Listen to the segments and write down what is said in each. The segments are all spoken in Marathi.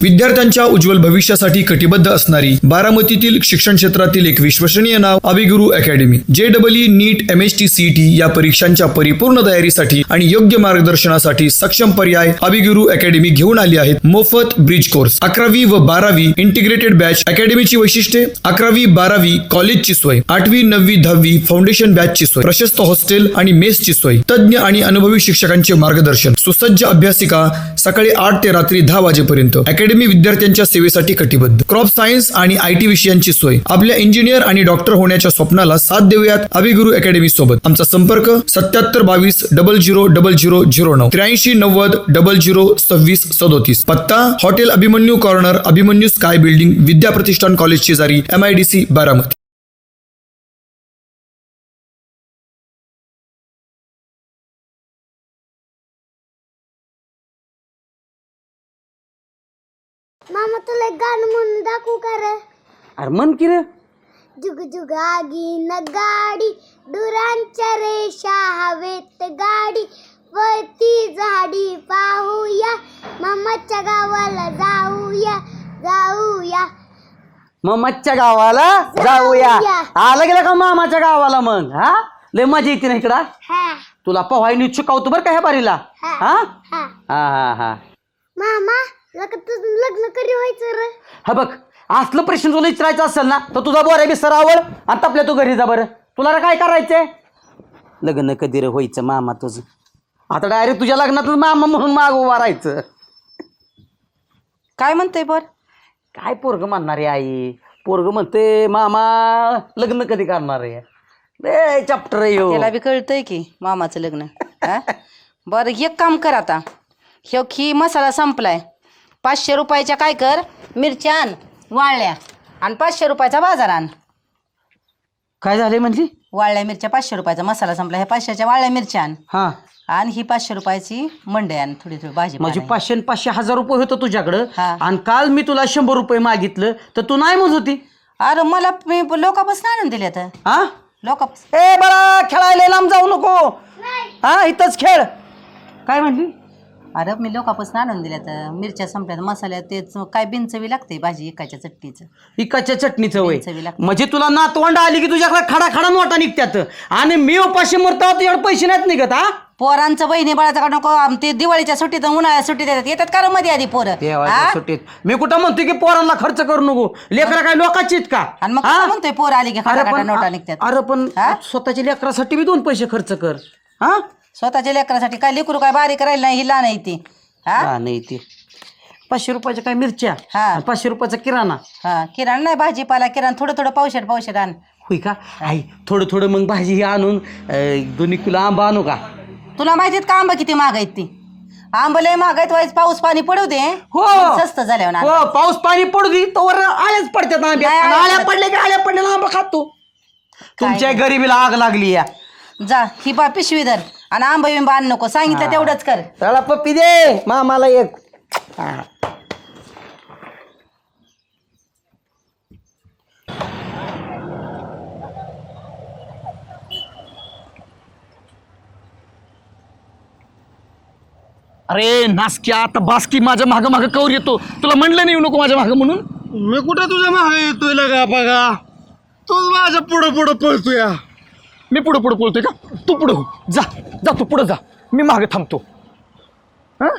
विद्यार्थ्यांच्या उज्ज्वल भविष्यासाठी कटिबद्ध असणारी बारामतीतील शिक्षण क्षेत्रातील एक विश्वसनीय नाव अभिगुरु अकॅडमी. JEE, नीट, MHT, CET या परीक्षांच्या परिपूर्ण तयारीसाठी आणि योग्य मार्गदर्शनासाठी सक्षम पर्याय अभिगुरु अकॅडमी घेऊन आली आहेत. मोफत ब्रिज कोर्स, 11वी व 12वी इंटिग्रेटेड बॅच. अकॅडमीची वैशिष्ट्ये: 11वी 12वी कॉलेजची सोय, 8वी 9वी 10वी फाउंडेशन बॅचची सोय, प्रशस्त हॉस्टेल आणि मेसची सोय, तज्ञ आणि अनुभवी शिक्षकांचे मार्गदर्शन, सुसज्ज अभ्यासिका, सकाळी 8 ते रात्री 10 वाजेपर्यंत. अकॅडमी विद्यार्थ्यांच्या सेवेसाठी कटिबद्ध. क्रॉप सायन्स आणि IT विषयांची सोय. आपल्या इंजिनियर आणि डॉक्टर होण्याच्या स्वप्नाला साथ देऊयात अभिगुरु अकॅडमी सोबत. आमचा संपर्क 7722 000009 83 90 00 26 37. पत्ता hotel Abhimanyu corner, Abhimanyu sky building, Vidya Pratishthan college शेजारी, MIDC बारामती. मामा तुला एक गाणं म्हणून दाखवू का रे? अरे मन की रे. जुग जुग आगीन गाडी, डुरांच्या रेषा हवेत गाडी, वरती झाडी पाहूया, मामाच्या गावाला जाऊया जाऊया. मामाच्या गावाला जाऊया. आलं गेलं का मामाच्या गावाला? मग हा लय मजा येते ना इकडं. हा तुला पोहायनी शिकवतो बरं का ह्या बारीला. हा हा हा. हा हा हा मामा तुझं लग्न कधी व्हायचं रे? हा बघ, असलं प्रश्न तुला विचारायचं असेल ना तर तुझा बोऱ्या बिस्तर आवड आणि आपल्या तू घरी जा बरं. तुला रे काय करायचंय? लग्न कधी रे व्हायचं मामा तुझं? आता डायरेक्ट तुझ्या लग्नातलं मामा म्हणून माग उभा राहायचं. काय म्हणते बर? काय पोरग म्हणणार आहे आई? पोरग म्हणते मामा लग्न कधी करणार आहे? लय चॅप्टर आहे ह्यो. त्याला बी कळतंय की मामाचं लग्न. हा? बरं एक काम कर आता, ह्यो खी मसाला संपलाय, 500 रुपयाच्या काय कर, मिरच्या आण वाळल्या, आणि 500 रुपयाचा बाजार आण. काय झालंय म्हणजे? वाळल्या मिरच्या 500 रुपयाचा मसाला संपला, ह्या 500च्या वाळल्या मिरच्या आण, हा, आणि ही 500 रुपयाची मंडई आण, थोडी थोडी भाजी. म्हणजे 500 आणि 500 1000 रुपये होतं तुझ्याकडं. हा. आणि काल मी तुला 100 रुपये मागितलं तर तू नाही म्हणत होती. अरे मला मी लोकांपासून आणून दिले तर हा, लोकांपासून. ए बरा खेळायला लांब जाऊ नको. हा, इथंच खेळ. काय म्हणली? अरे मी लोकांपासून आणून दिल्या तर मिरच्या संपल्या तर मसाल्यात तेच काय बिनचवी लागते भाजी एकाच्या चटणीचं. इकाच्या चटणीचं वय. चवी लागते. म्हणजे तुला नातवंड आली की तुझ्याकडे खडा खडा नोटा निघत्यात आणि मी उपाशी मरतो तुझ्याकडे पैसे नाहीत निघत. हा, पोरांचं बहिणी बाळाचं का नको, ते दिवाळीच्या सुट्टीत उन्हाळ्यात सुट्टीत येतात का रे मध्ये आधी पोरं? देवाच्या सुट्टीत मी कुठं म्हणतोय की पोरांना खर्च करू नको. लेकरं काय लोकांची आहेत का? आणि मग हा? कसं म्हणतोय पोर आली की अरे खटाखटा पण नोटा निघतात. अरे पण हा? स्वतःच्या लेकरासाठी बी 2 पैसे खर्च कर. हा, स्वतःच्या लेकरासाठी काय लेकरू काय बारीक राहिली नाही, ही लहान आहे ती. हा नाही ते 500 रुपयाच्या काय मिरच्या, हा. 500 रुपयाचा किराणा. हा, किराणा नाही भाजीपाला, किराणा थोडं थोडं पावशेर आण. होय का आई? थोडं थोडं मग भाजी ही आणून 2 किलो आंबा आणू का? तुला माहितीत का आंबा किती महाग आहेत? ती आंबा लय महाग आहेत, व्हायच पाऊस पाणी पडू दे. हो, स्वस्त झाल्यावर आण. हो, पाऊस पाणी पडू दे तोवर आळ्याच पडतात आंबे. नाही, आळ्या आळ्या पडतात. पडल्या की आळ्या पडलेला आंबा खातो. तुमच्या गरिबीला आग लागली या. जा ही पिशवी धर आणि आंबा बिंबा आण नको, सांगितलं तेवढंच कर. त्याला पप्पी दे मामाला एक. हा. अरे नासक्या, आता बास्की माझ्या मागं मागं कवर येतो. तुला म्हणलं नाही येऊ नको माझ्या मागं म्हणून. मी कुठं तुझ्या मागे येतोय लगा बघा, तूच माझ्या पुढं पुढं पळतोय. मी पुढं पुढं बोलतोय का? तू पुढं हो. जा जा, तू पुढं जा, मी मागं थांबतो. हा,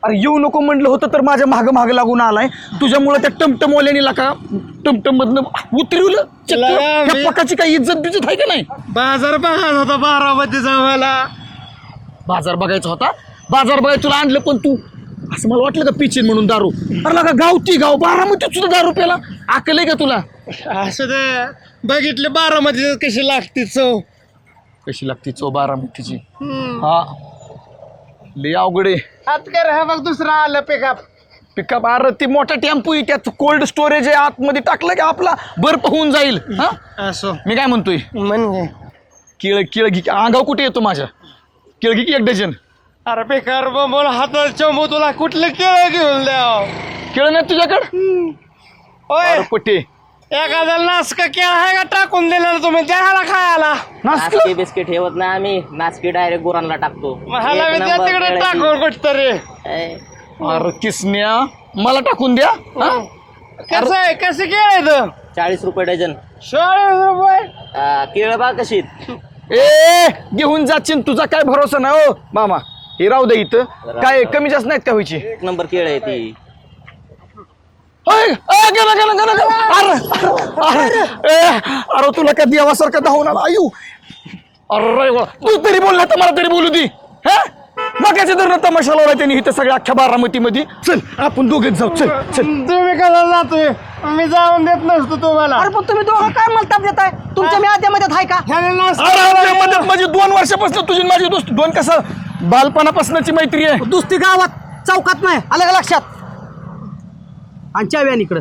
अरे येऊ नको म्हणलं होतं तर माझ्या मागं मागं लागून आलाय. तुझ्यामुळे त्या टमटमवाल्यानी का टमटम मधनं उतरवलं. लगा मी- त्या पकाची काही इज्जत बिजत आहे का नाही? बाजार बघायचा होता बारामतीचा मला. बाजार बघायचा होता. बाजार बघायला तुला आणलं, पण तू असं मला वाटलं का पिचीन म्हणून दारू. अरे लगा गावती गाव बारामतीत सुद्धा दारू प्याला अकल आहे का तुला? असं ते बघितले बारामती कशी लागते चव. कशी लागती चव बारामतीची? हा, लय अवघड आहे. हात कर, हा बघ दुसरा आलं पिकअप. पिकअप. अरे ती मोठा टेम्पो आहे, त्यात कोल्ड स्टोरेज आहे, आतमध्ये टाकलं की आपला बर्फ होऊन जाईल. हा, असो मी काय म्हणतोय, म्हणजे केळ घी. अंगाव कुठे येतो माझ्या? केळ घी की 1 डझन. अरे बेकार बोल, हातात चंबू तुला कुठले केळ घेऊन द्याव? केळ नाही तुझ्याकडे? होय, पटे एखादा नासका केळ आहे का टाकून दिलेला तुम्ही द्यायला खायला? नाचकी बिस्किट ठेवत नाही आम्ही, नाचकी डायरेक्ट गुरांना टाकतो. मला एक विद्या नंबर तिकडे केळाची. टाकून कुठतरी. ए, अरे किसन्या, मला टाकून द्या हा? कसं आहे कसं केळं 40 रुपये डझन 40 रुपये केळं बा कशी ए घेऊन जाशील तुझा काय भरोसा नाही हो मामा हे राहू दे इथं काय कमी जास्त नाहीत का व्हायची 1 नंबर केळं आहे ती अरे तुला कधी देवासारखं धावून आला आयु अरे वा. तू तरी बोल ना तर मला तरी बोलू दे हा नकाच्या तर तमाशा लावला त्यांनी इथं सगळ्या अख्ख्या बारामतीमध्ये चल आपण दोघेच जाऊ चल चल तुम्ही कसा जातोय मी जाऊन देत नसतो तुम्हाला अरे पण तुम्ही दोघं काय मला ताप देताय तुमच्या मी आद्यामध्ये आहे का ह्याने नाश्ता अरे आपल्या मदत माझी 2 वर्षापासून तुझी माझी दोस्त 2 कसं बालपणापासूनची मैत्री आहे दुसती गावात चौकात नाही आलं का लक्षात आणि चाव्यान इकडं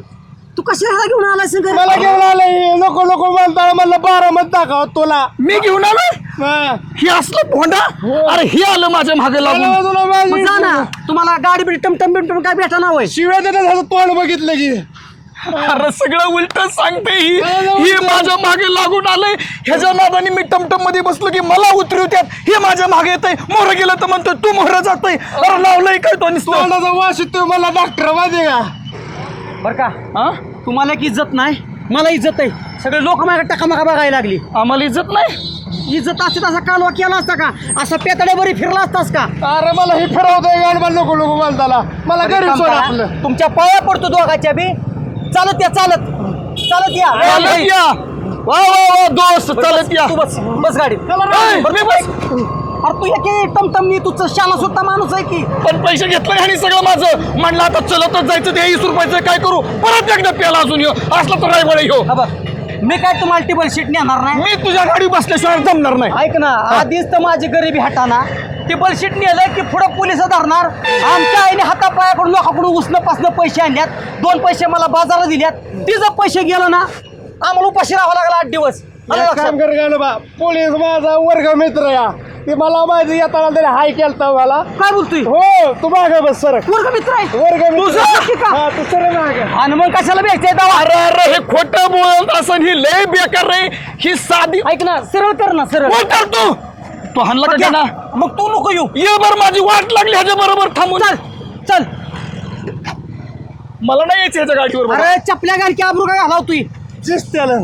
तू कशाला घेऊन आलास घरी? मला घेऊन आलंय नको नको म्हणता मला 12 मत दाखव तुला मी घेऊन आलोय हा. हे असलं भोंडा अरे हे आलं माझ्या मागे मला लागून तुला मग माझी- जा ना तुम्हाला गाडी बिडी टमटम बिमटम काय भेटा ना होय शिव्या देतात ह्याचं तोंड बघितलं की अरे सगळं उलट सांगते ही माझ्या मागे लागून आलंय ह्याच्या नादाने मी टमटम मध्ये बसलो की मला उतरवत्यात हे माझ्या मागे येतंय मोहर गेलं तर म्हणतोय तू मोहर जातोय अरे लावलंय काय तो नुसतं तोंडाचा वास येतोय मला डॉक्टर माहिती का बर का हा तुम्हाला एक इज्जत नाही मला इज्जत आहे सगळे लोक माझ्या टकामका बघायला लागली आम्हाला इज्जत नाही इज्जत असते तसा कालवा केला असता का असा पेतड्या बरी फिरला असतास का अरे मला हे फिरवतोय गाड मला नको नको म्हणताला मला अरे गरीब काम सोड करा. आपलं तुमच्या पाया पडतो दोघाच्या बी चालत या चालत चालत या चालत या वा वा वा दोस्त चालत या तू बस बस गाडी ए, बरं, बस. अरे तू एक टमटमनी तुझं शाला सुद्धा माणूस आहे की पण पैसे घेतले आणि सगळं माझं म्हणलं आता चलतच जायचं ते 20 रुपयाचं काय करू परत एकदा प्याला अजून यो असलं तर रायवळ ह्यो हा बघ मी काय तुम्हाला टेबल शीट नेणार नाही मी तुझ्या गाडी बसल्याशिवाय जमणार नाही ऐक ना आधीच तर माझी गरिबी हटाना टेबल शीट नेलं की पुढं पोलिस धरणार आमच्या आईने हातापायाकडून लोकांकडून उसणं पासणं पैसे आणल्यात 2 पैसे मला बाजारात दिल्यात तिचं पैसे गेलं ना आम्हाला उपाशी राहावं लागला 8 दिवस आलं एक लक्षात? काम कर गाणं बा पोलीस माझा वर्ग मित्र या ते मला माहिती येताना तरी हाय केलता मला काय बोलतोय हो तू मागे बस सर वर्ग मित्र आहे वर्ग मित्र तुझं नक्की का? हा तू सर मागे आणि मग कशाला भेटायचंय दावा अरे अरे हे खोटं बोलत असं ही लय बेकार रे ही साधी ऐक ना सरळ कर ना सरळ बोल तर तू हाणला का ना मग तू नको येऊ ये बर माझी वाट लागली ह्याच्या बरोबर थांबून चल चल मला नाही यायचं ह्याच्या गाडीवर बाबा. अरे चपल्या गाडकी आबरू काय घालावतोय जिस त्याला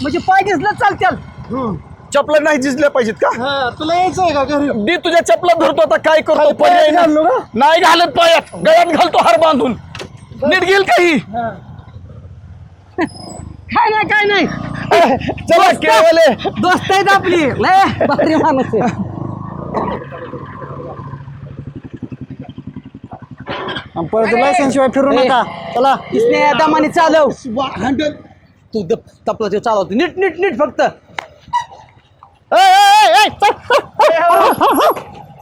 म्हणजे पाय दिसलं चाल चल चपला नाही झिजल्या पाहिजेत का हा तुला यायचंय का घरी मी तुझ्या चपला धरतो आता काय करतो पर्याय पायात घालू नाही. का? नाही घालत पायात गळ्यात घालतो हार बांधून नीट गेल काही काय नाही काय नाही चला केवले दोस्त आहेत आपली लय भारी माणूस आहे परत लायसन शिवाय फिरू नका चला इसने दमाने चालव तू तपला ते चालवतो नीट नीट नीट फक्त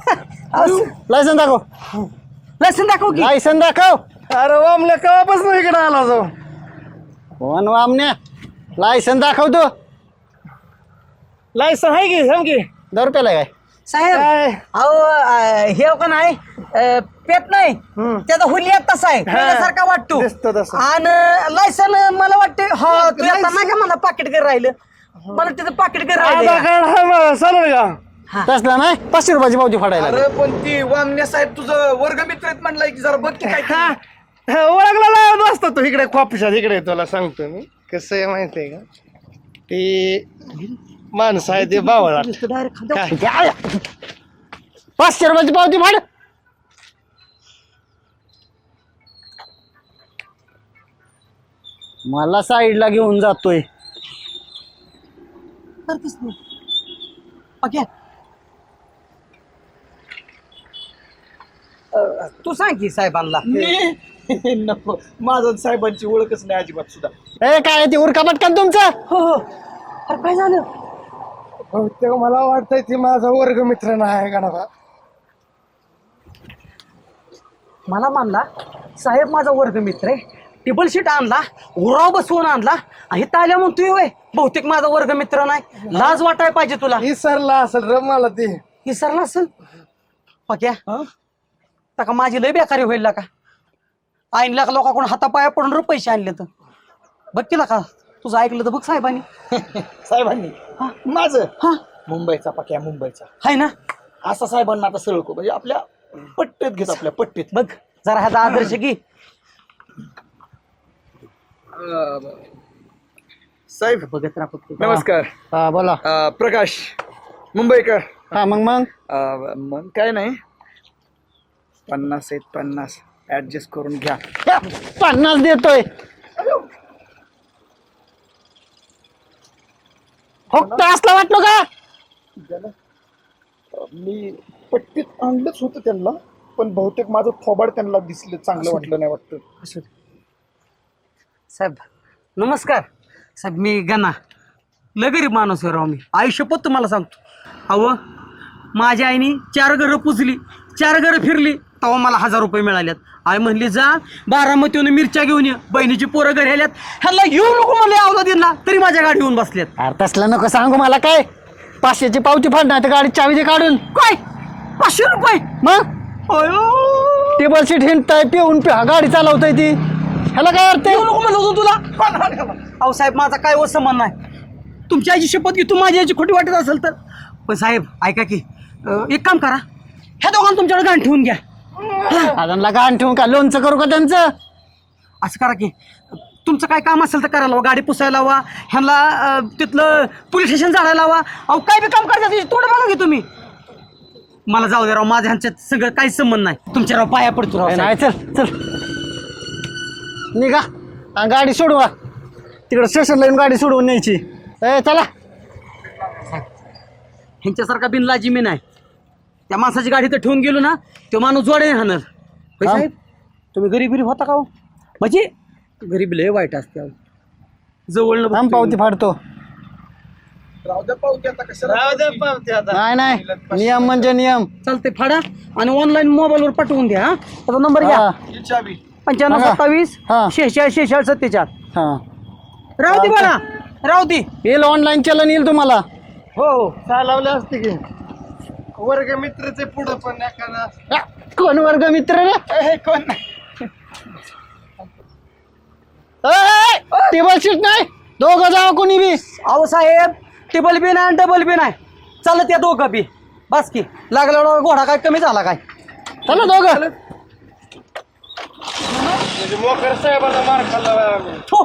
लायसन दाखव लायसन दाखव की लायसन दाखव अरे वामल्या केव्हापासून इकडे आला तो कोण वामण्या लायसन दाखव तू लायसन आहे की सांग की 10 रुपयाला काय साहेब काय? अहो हे का नाही पेत नाही त्याचा हुलिया तसा आहे पेल्यासारखा वाटतो दिसतो तसा. आणि लायसन मला वाटते हा तू आता नाही का मला पाकिट कर राहिलं मला तिथं पाकिट कर आधार राहिलं कार्ड आहे मला चालेल का तसला नाही 500 रुपयाची पावती फाडायला अरे पण ती वामण्या साहेब तुझं वर्ग मित्र आहेत म्हणलाय की जरा बघ की काय ते. ओळखला लावत असतो तो इकडे खोपशात इकडे तुला सांगतो मी कसं आहे माहिती आहे का ते माणसं आहे ते बावळा 500 रुपयाची पावती फाड मला साईडला घेऊन जातोय ओके तू सांग की साहेबांना नको माझं साहेबांची ओळखच नाही अजिबात सुद्धा ए काय ते उरका पटकन तुमचं हो हो अरे काय झालं बहुतेक मला वाटतंय ती माझा वर्ग मित्र नाही गणपा मला मानला साहेब माझा वर्ग मित्र आहे टेबल शीट आणला उराव बसवून आणला आणि ताल्या म्हणतोय होय बहुतेक माझा वर्ग मित्र नाही लाज वाटाय पाहिजे तुला विसरला असेल र मला ते विसरला असेल पक्या का माझी लय बेकारी होईल का आईन लाख लोकांकडून हातापाया पडून पैसे आणले तर बघ केला का तुझं ऐकलं तर बघ साहेबांनी साहेबांनी माझं हा मुंबईचा पक्या मुंबईचा हाय ना असा साहेबांना आता सरळ म्हणजे आपल्या पट्टीत घेत आपल्या पट्टीत बघ जरा ह्याचा आदर्श घे. साहेब बघत राहा फक्त. नमस्कार. हा बोला. प्रकाश मुंबईकर. हा मग मग काय नाही, 50 आहेत 50 ऍडजस्ट करून घ्या. 50 देतोय. फक्त असला वाटलो का? मी पट्टीत आणलंच होतं त्यांना, पण बहुतेक माझं थोबाड त्यांना दिसलं चांगलं वाटलं नाही वाटतं. साहेब नमस्कार. साहेब मी गणा, लय गरीब माणूस आहे राव मी. आयुष्यपत तुम्हाला सांगतो. अहो माझ्या आईने 4 घरं पुजली, 4 घरं फिरली, तेव्हा मला 1000 रुपये मिळाल्यात. आई म्हणली जा बारामतीहून मिरच्या घेऊन ये, बहिणीची पोरं घरी आल्यात, ह्याला येऊ नको म्हणले आवला दिला तरी माझ्या गाडी येऊन बसल्यात. अरे तसलं नको सांगू मला. काय 500ची पावती फाडणार गाडी चावी दे काढून. काय 500 रुपये? मग अयो टेबल सीट हिंडताय, पिऊन गाडी चालवताय ती, ह्याला काय अर्थ आहे? येऊ नको म्हणलं होतं तुला. अहो साहेब माझा काय व संबंध नाही. तुमची आईची शपथ घे, तू माझी आईची खोटी वाटत असेल तर. पण साहेब ऐका की, एक काम करा, ह्या दोघांना तुमच्याकडे गाण ठेवून घ्या. अजूनला गाण ठेवून का लोणचं करू का त्यांचं? असं करा की, तुमचं काय काम असेल तर करायला लावा, गाडी पुसायला लावा, ह्यांना तिथलं पोलीस स्टेशन जायला लावा. अहो काय बी काम करायचं थोडं बघा की तुम्ही. मला जाऊ दे राव, माझ्या ह्यांच्यात सगळं काहीच संबंध नाही. तुमच्या राव पाया पडतो राव. नाही चल चल निघा. गाडी सोडवा तिकडे स्टेशनला येऊन गाडी सोडवून न्यायची. चला. ह्यांच्यासारखा बिनलाजी मी नाही. त्या माणसाची गाडी तर ठेवून गेलो ना, तो माणूस जोडे हाणार. होय साहेब तुम्ही गरीब होता का हो? म्हणजे गरीब लय वाईट असते अहो. जवळ थांब पावती फाडतो. राहू द्या पावती आता. नाही नियम म्हणजे नियम. चालते फाडा आणि ऑनलाईन मोबाईलवर पाठवून द्या. हा त्याचा नंबर घ्या, हा. 95 हा. 27 हा. 46 46 47. हा राहू दे बाळा, राहू दे. येईल ऑनलाईन चलन येईल तुम्हाला. हो हो चालवले असते की वर्ग मित्राचे पुढं पण एखादा. कोण वर्ग मित्र रे? कोण टेबल सीट नाही, दोघं जावा कोणी बी. अहो साहेब टेबल बी नाही डबल बी नाही, चालत या दोघं बी. बस की लागला घोडा काय कमी झाला काय? चला दोघं. मोकर साहेबांना मार खाल्ला. हो.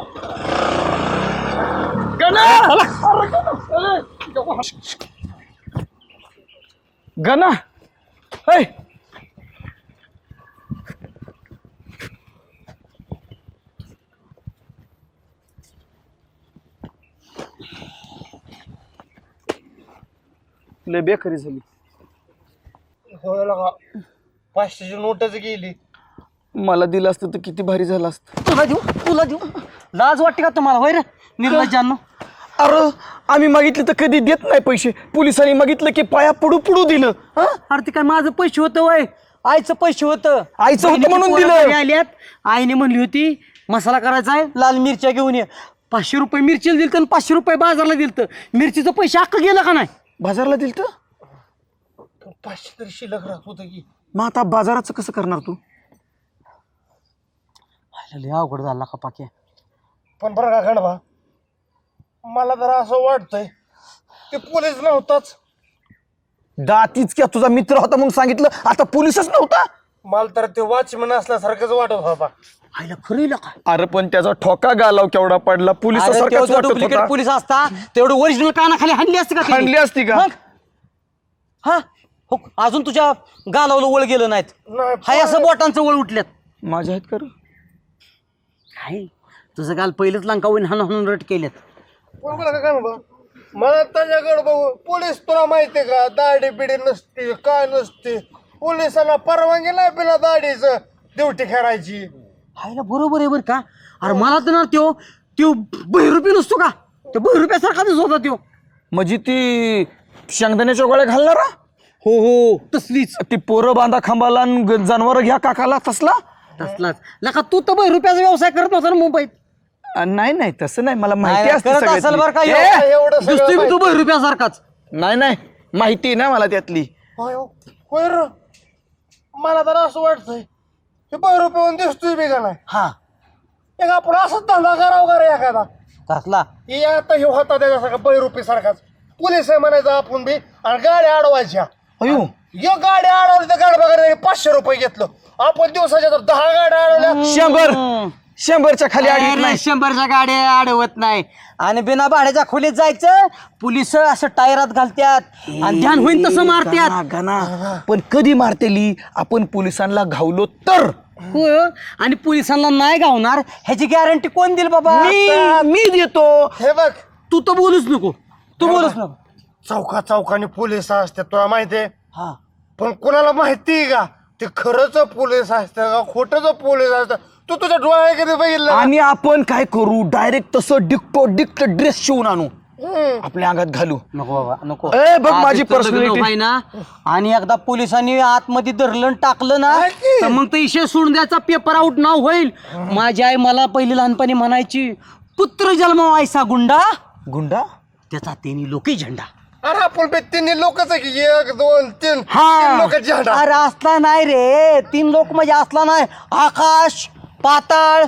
गणा ऐ लय बेकारी झाली. हो लगा 500ची नोटच गेली. मला दिलं असतं तर किती भारी झालं असतं. तुला देऊ लाज वाटते का तुम्हाला? होय रे निर्लज्जांनो. अरे आम्ही मागितले तर कधी देत नाही पैसे. पोलिसांनी मागितलं की पाया पडू पडू दिलं. अरे ते काय माझं पैसे होतं वय? आईचं पैसे होतं. आईचं होतं म्हणून बहिणीची दिलं. पोरं घरी आल्यात, आईने म्हणली होती मसाला करायचा आहे, लाल मिरच्या घेऊन ये. 500 रुपये मिरचीला दिलं तर 500 रुपये बाजारला दिलं. मिरचीचं पैसे अख्खं गेलं का नाही? बाजारला दिलं तर 500 तरी शिल्लक राहत होतं की. मग आता बाजाराचं कसं करणार तू? लय अवघड झाला का पाक्या. पण बरं का खंडबा, मला जरा असं वाटतंय ते पोलीस नव्हताच. दातीच क्या तुझा मित्र होता म्हणून सांगितलं, आता पोलीसच नव्हता. मला तर ते वॉचमन असल्यासारखंच वाटत होता. आईला खरं का? अरे पण त्याचा ठोका गालाव केवढा पडला. पोलिसासारखाच वाटत डुप्लिकेट होता. पोलीस असता तेवढं ओरिजिनल कानाखाली हाणली असती का त्यांनी? हाणली असती का? मग? हा हो, अजून तुझ्या गालावलं वळ गेलं नाहीत. हाय असं बोटांचं वळ उठल्यात. माझ्या आहेत कर काय तुझं गाल पहिलंच लंका होईन हाणून रट केल्यात. पण बरं का खंडबा, मला त्याच्याकडे बघू पोलीस तुला माहितीये का दाढी बिडी नसते काय नसते. पोलिसांना परवानगी नाही बिना दाढीचं ड्युटी करायची. हायला बरोबर आहे बरं का. अरे मला तर ना त्यो बहिरुपी नसतो का, तो बहिरुप्यासारखा दिसत होता त्यो. म्हणजे ती शेंगदाण्याच्या गोळ्या घालणारा. हो हो तसलीच ती पोरं बांधा खांबाला जनावर घ्या काकाला तसला. तसलाच लका. तू तर बहिरुप्याचा व्यवसाय करत होता ना मुंबईत. नाही नाही तसं नाही, मला माहिती असते करत असेल बरं का. सगळ्यातली. एवढं सगळं दिसतोय मी तू माहिती. बहिरुप्यासारखाच. नाही नाही माहिती आहे ना मला त्यातली. होय र, मला तर असं वाटतंय हे 5 रुपये दिसतोय बी का नाही. हा एक आपण असंच धंदा करावं का रे एखादा. कसला? हे आता हे होता त्याच्यासारखा 5 रुपये सारखाच. पोलीस आहे म्हणायचं आपण बी आणि गाड्या अडवायच्या. अयो यो गाड्या अडवली तर गाडी बघायला 500 रुपये घेतलं. आपण दिवसाच्या तर 10 गाड्या आणल्या. 100च्या खाली अरे, 100च्या गाड्या अडवत नाही आणि बिना भाड्याच्या खोलीत जायचं पोलिस असं टायरात घालत्यात आणि ध्यान होईन तसं मारत्यात. गाना पण कधी मारतेली आपण पोलिसांना घावलो तर हो आणि पोलिसांना नाही गावणार ह्याची गॅरंटी कोण देईल बाबा? मी देतो. हे बघ तू तर बोलूच नको, तू बोलूच नको. चौकाने पोलीस असतात तुला माहितीये, हा पण कुणाला माहिती का ते खरंच पोलीस असतं का खोटंच पोलीस असतं? तू तुझ्या डोळ्या कधी बघितलं? आणि आपण काय करू डायरेक्ट तसं डिक्ट ड्रेस शिवून आणू आपल्या अंगात घालू. नको बाबा नको. ए, बघ माझी आधीच तर लग्न personality. व्हाय ना आणि एकदा पोलिसांनी आतमध्ये धरलं टाकलं ना तर मग ते इशे सोडून द्यायचा पेपर आउट नाव होईल. माझी आई मला पहिली लहानपणी म्हणायची पुत्र जन्म ऐसा गुंडा गुंडा त्याचा तिन्ही लोकी झेंडा. अरे आपण बे 3 लोकच आहे की 1 2 3 हा लोकांची झेंडा. अरे असला नाही रे 3 लोक म्हणजे असला नाही आकाश पाताळ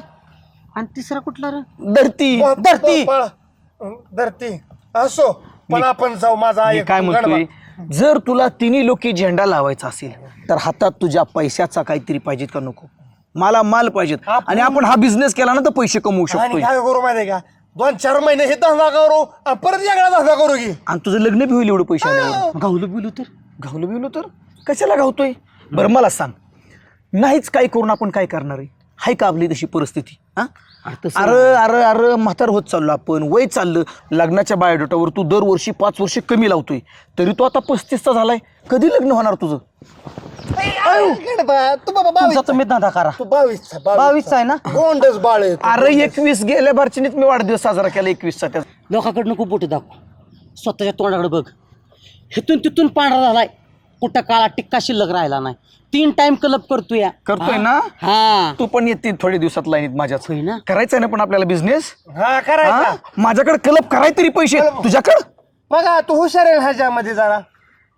आणि तिसरा कुठला रे? धरती. धरती. धरती असो पण आपण जाऊ. माझा मी ऐक, काय म्हणतोय गणपा. जर तुला तिन्ही लोकी झेंडा लावायचा असेल तर हातात तुझ्या पैशाचा काहीतरी पाहिजेत का नको? मला माल पाहिजेत आणि आपण हा बिझनेस केला ना तर पैसे कमवू आणि शकतो. काय करू माहितीये का 2-4 महिने हे धंदा करू आणि परत वेगळा धंदा करू की. आणि तुझं लग्न बी होईल एवढं पैसे आल्यावर. गावलं बिलू तर घावलो बिवलो तर कशाला घावतोय? बरं मला सांग, नाहीच काय करून आपण काय करणार आहे? हाय का आपली तशी परिस्थिती? हा? अरे अरे अरे म्हातार होत चाललो आपण, वय चाललं. लग्नाच्या बायोडेटावर तू दरवर्षी 5 वर्ष कमी लावतोय, तरी तू आता 35चा झालाय. कधी लग्न होणार तुझं? गणपा, तू बाबा 22 तुमचा तुम्ही धंदा करा. तू 22 आहे ना? गोंडच बाळ आहे तू. अरे 21 गेल्या बारचीनीच मी वाढदिवस साजरा केला 21चा. त्या लोकांकडनं खूप बोटे दाखव, स्वतःच्या तोंडाकडे बघ. हेतून तिथून पांढरा झालाय, कुठं काळा टिक्का शिल्लक राहिला नाही. 3 टाइम क्लब करतोय करतोय ना? हा तू पण येते थोडे दिवसात लाईनीत माझ्याच. होय ना? करायचंय ना पण आपल्याला बिझनेस. हा करायचा. माझ्याकडे क्लब कराय तरी पैसे तुझ्याकडं. बघा तू हुशार आहे ह्याच्यामध्ये जरा.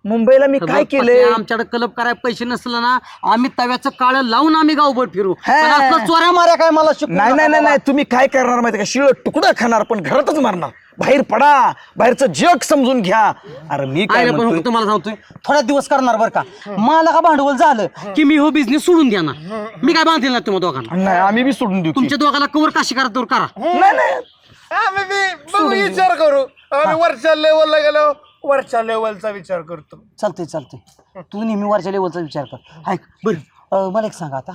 मुंबईला मी काय केलंय? आमच्याकडे क्लब करायला पैसे नसलं ना आम्ही तव्याचं काळ लावून आम्ही गावभर फिरू. हा. पण असलं चोऱ्या माऱ्या काय मला शिकवू नाही नका नाही नाही बाबा. नाही, तुम्ही काय करणार माहिती का? शिळ तुकडा खाणार पण घरातच मारणार. बाहेर पडा, बाहेरचं जग समजून घ्या. अरे मी काय आहे ना, पण म्हणतोय, तुम्हाला सांगतोय थोड्या दिवस करणार बरं का. मला का भांडवल झालं की मी हो बिझनेस सोडून द्या ना. मी काय बांधेल ना तुम्हाला दोघांना. नाही आम्ही बी सोडून देऊ की. तुमच्या दोघांना कवर काशी करा तर करा. नाही नाही आम्ही बी बघू विचार करू. आम्ही वरच्या लेवलला गेलो वरच्या लेवलचा विचार करतो. चालतंय चालतंय, तू नेहमी वरच्या लेवलचा विचार कर. ऐक बरं, मला एक सांगा आता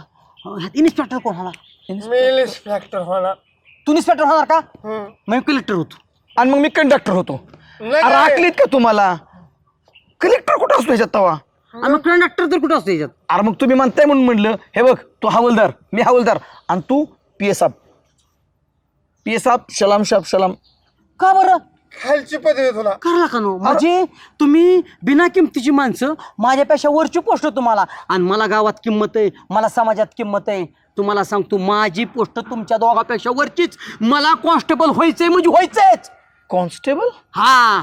इन्स्पेक्टर कोण होणार? मी इन्स्पेक्टर होणार. तू इन्स्पेक्टर होणार का? हम्म. मी कलेक्टर होतो. आणि मग मी कंडक्टर होतो. नाही, अरे नाही. आकलीत का तुम्हाला? कलेक्टर कुठं असतो ह्याच्यात तवा? आणि मग कंडक्टर तर कुठं असतो याच्यात? अरे मग तुम्ही म्हणताय म्हणून म्हणलं. हे बघ, तू हवलदार, मी हवलदार आणि तू PS साहेब. PS साहेब सलाम साहेब सलाम. का बरं खालची पदवी तुला. करला का नो? म्हणजे तुम्ही बिना किमतीची माणसं, माझ्यापेक्षा वरची पोस्ट तुम्हाला, आणि मला गावात किंमत आहे, मला समाजात किंमत आहे. तुम्हाला सांगतो माझी पोस्ट तुमच्या दोघांपेक्षा वरचीच. मला कॉन्स्टेबल व्हायचंय म्हणजे व्हायचंयच. कॉन्स्टेबल? हा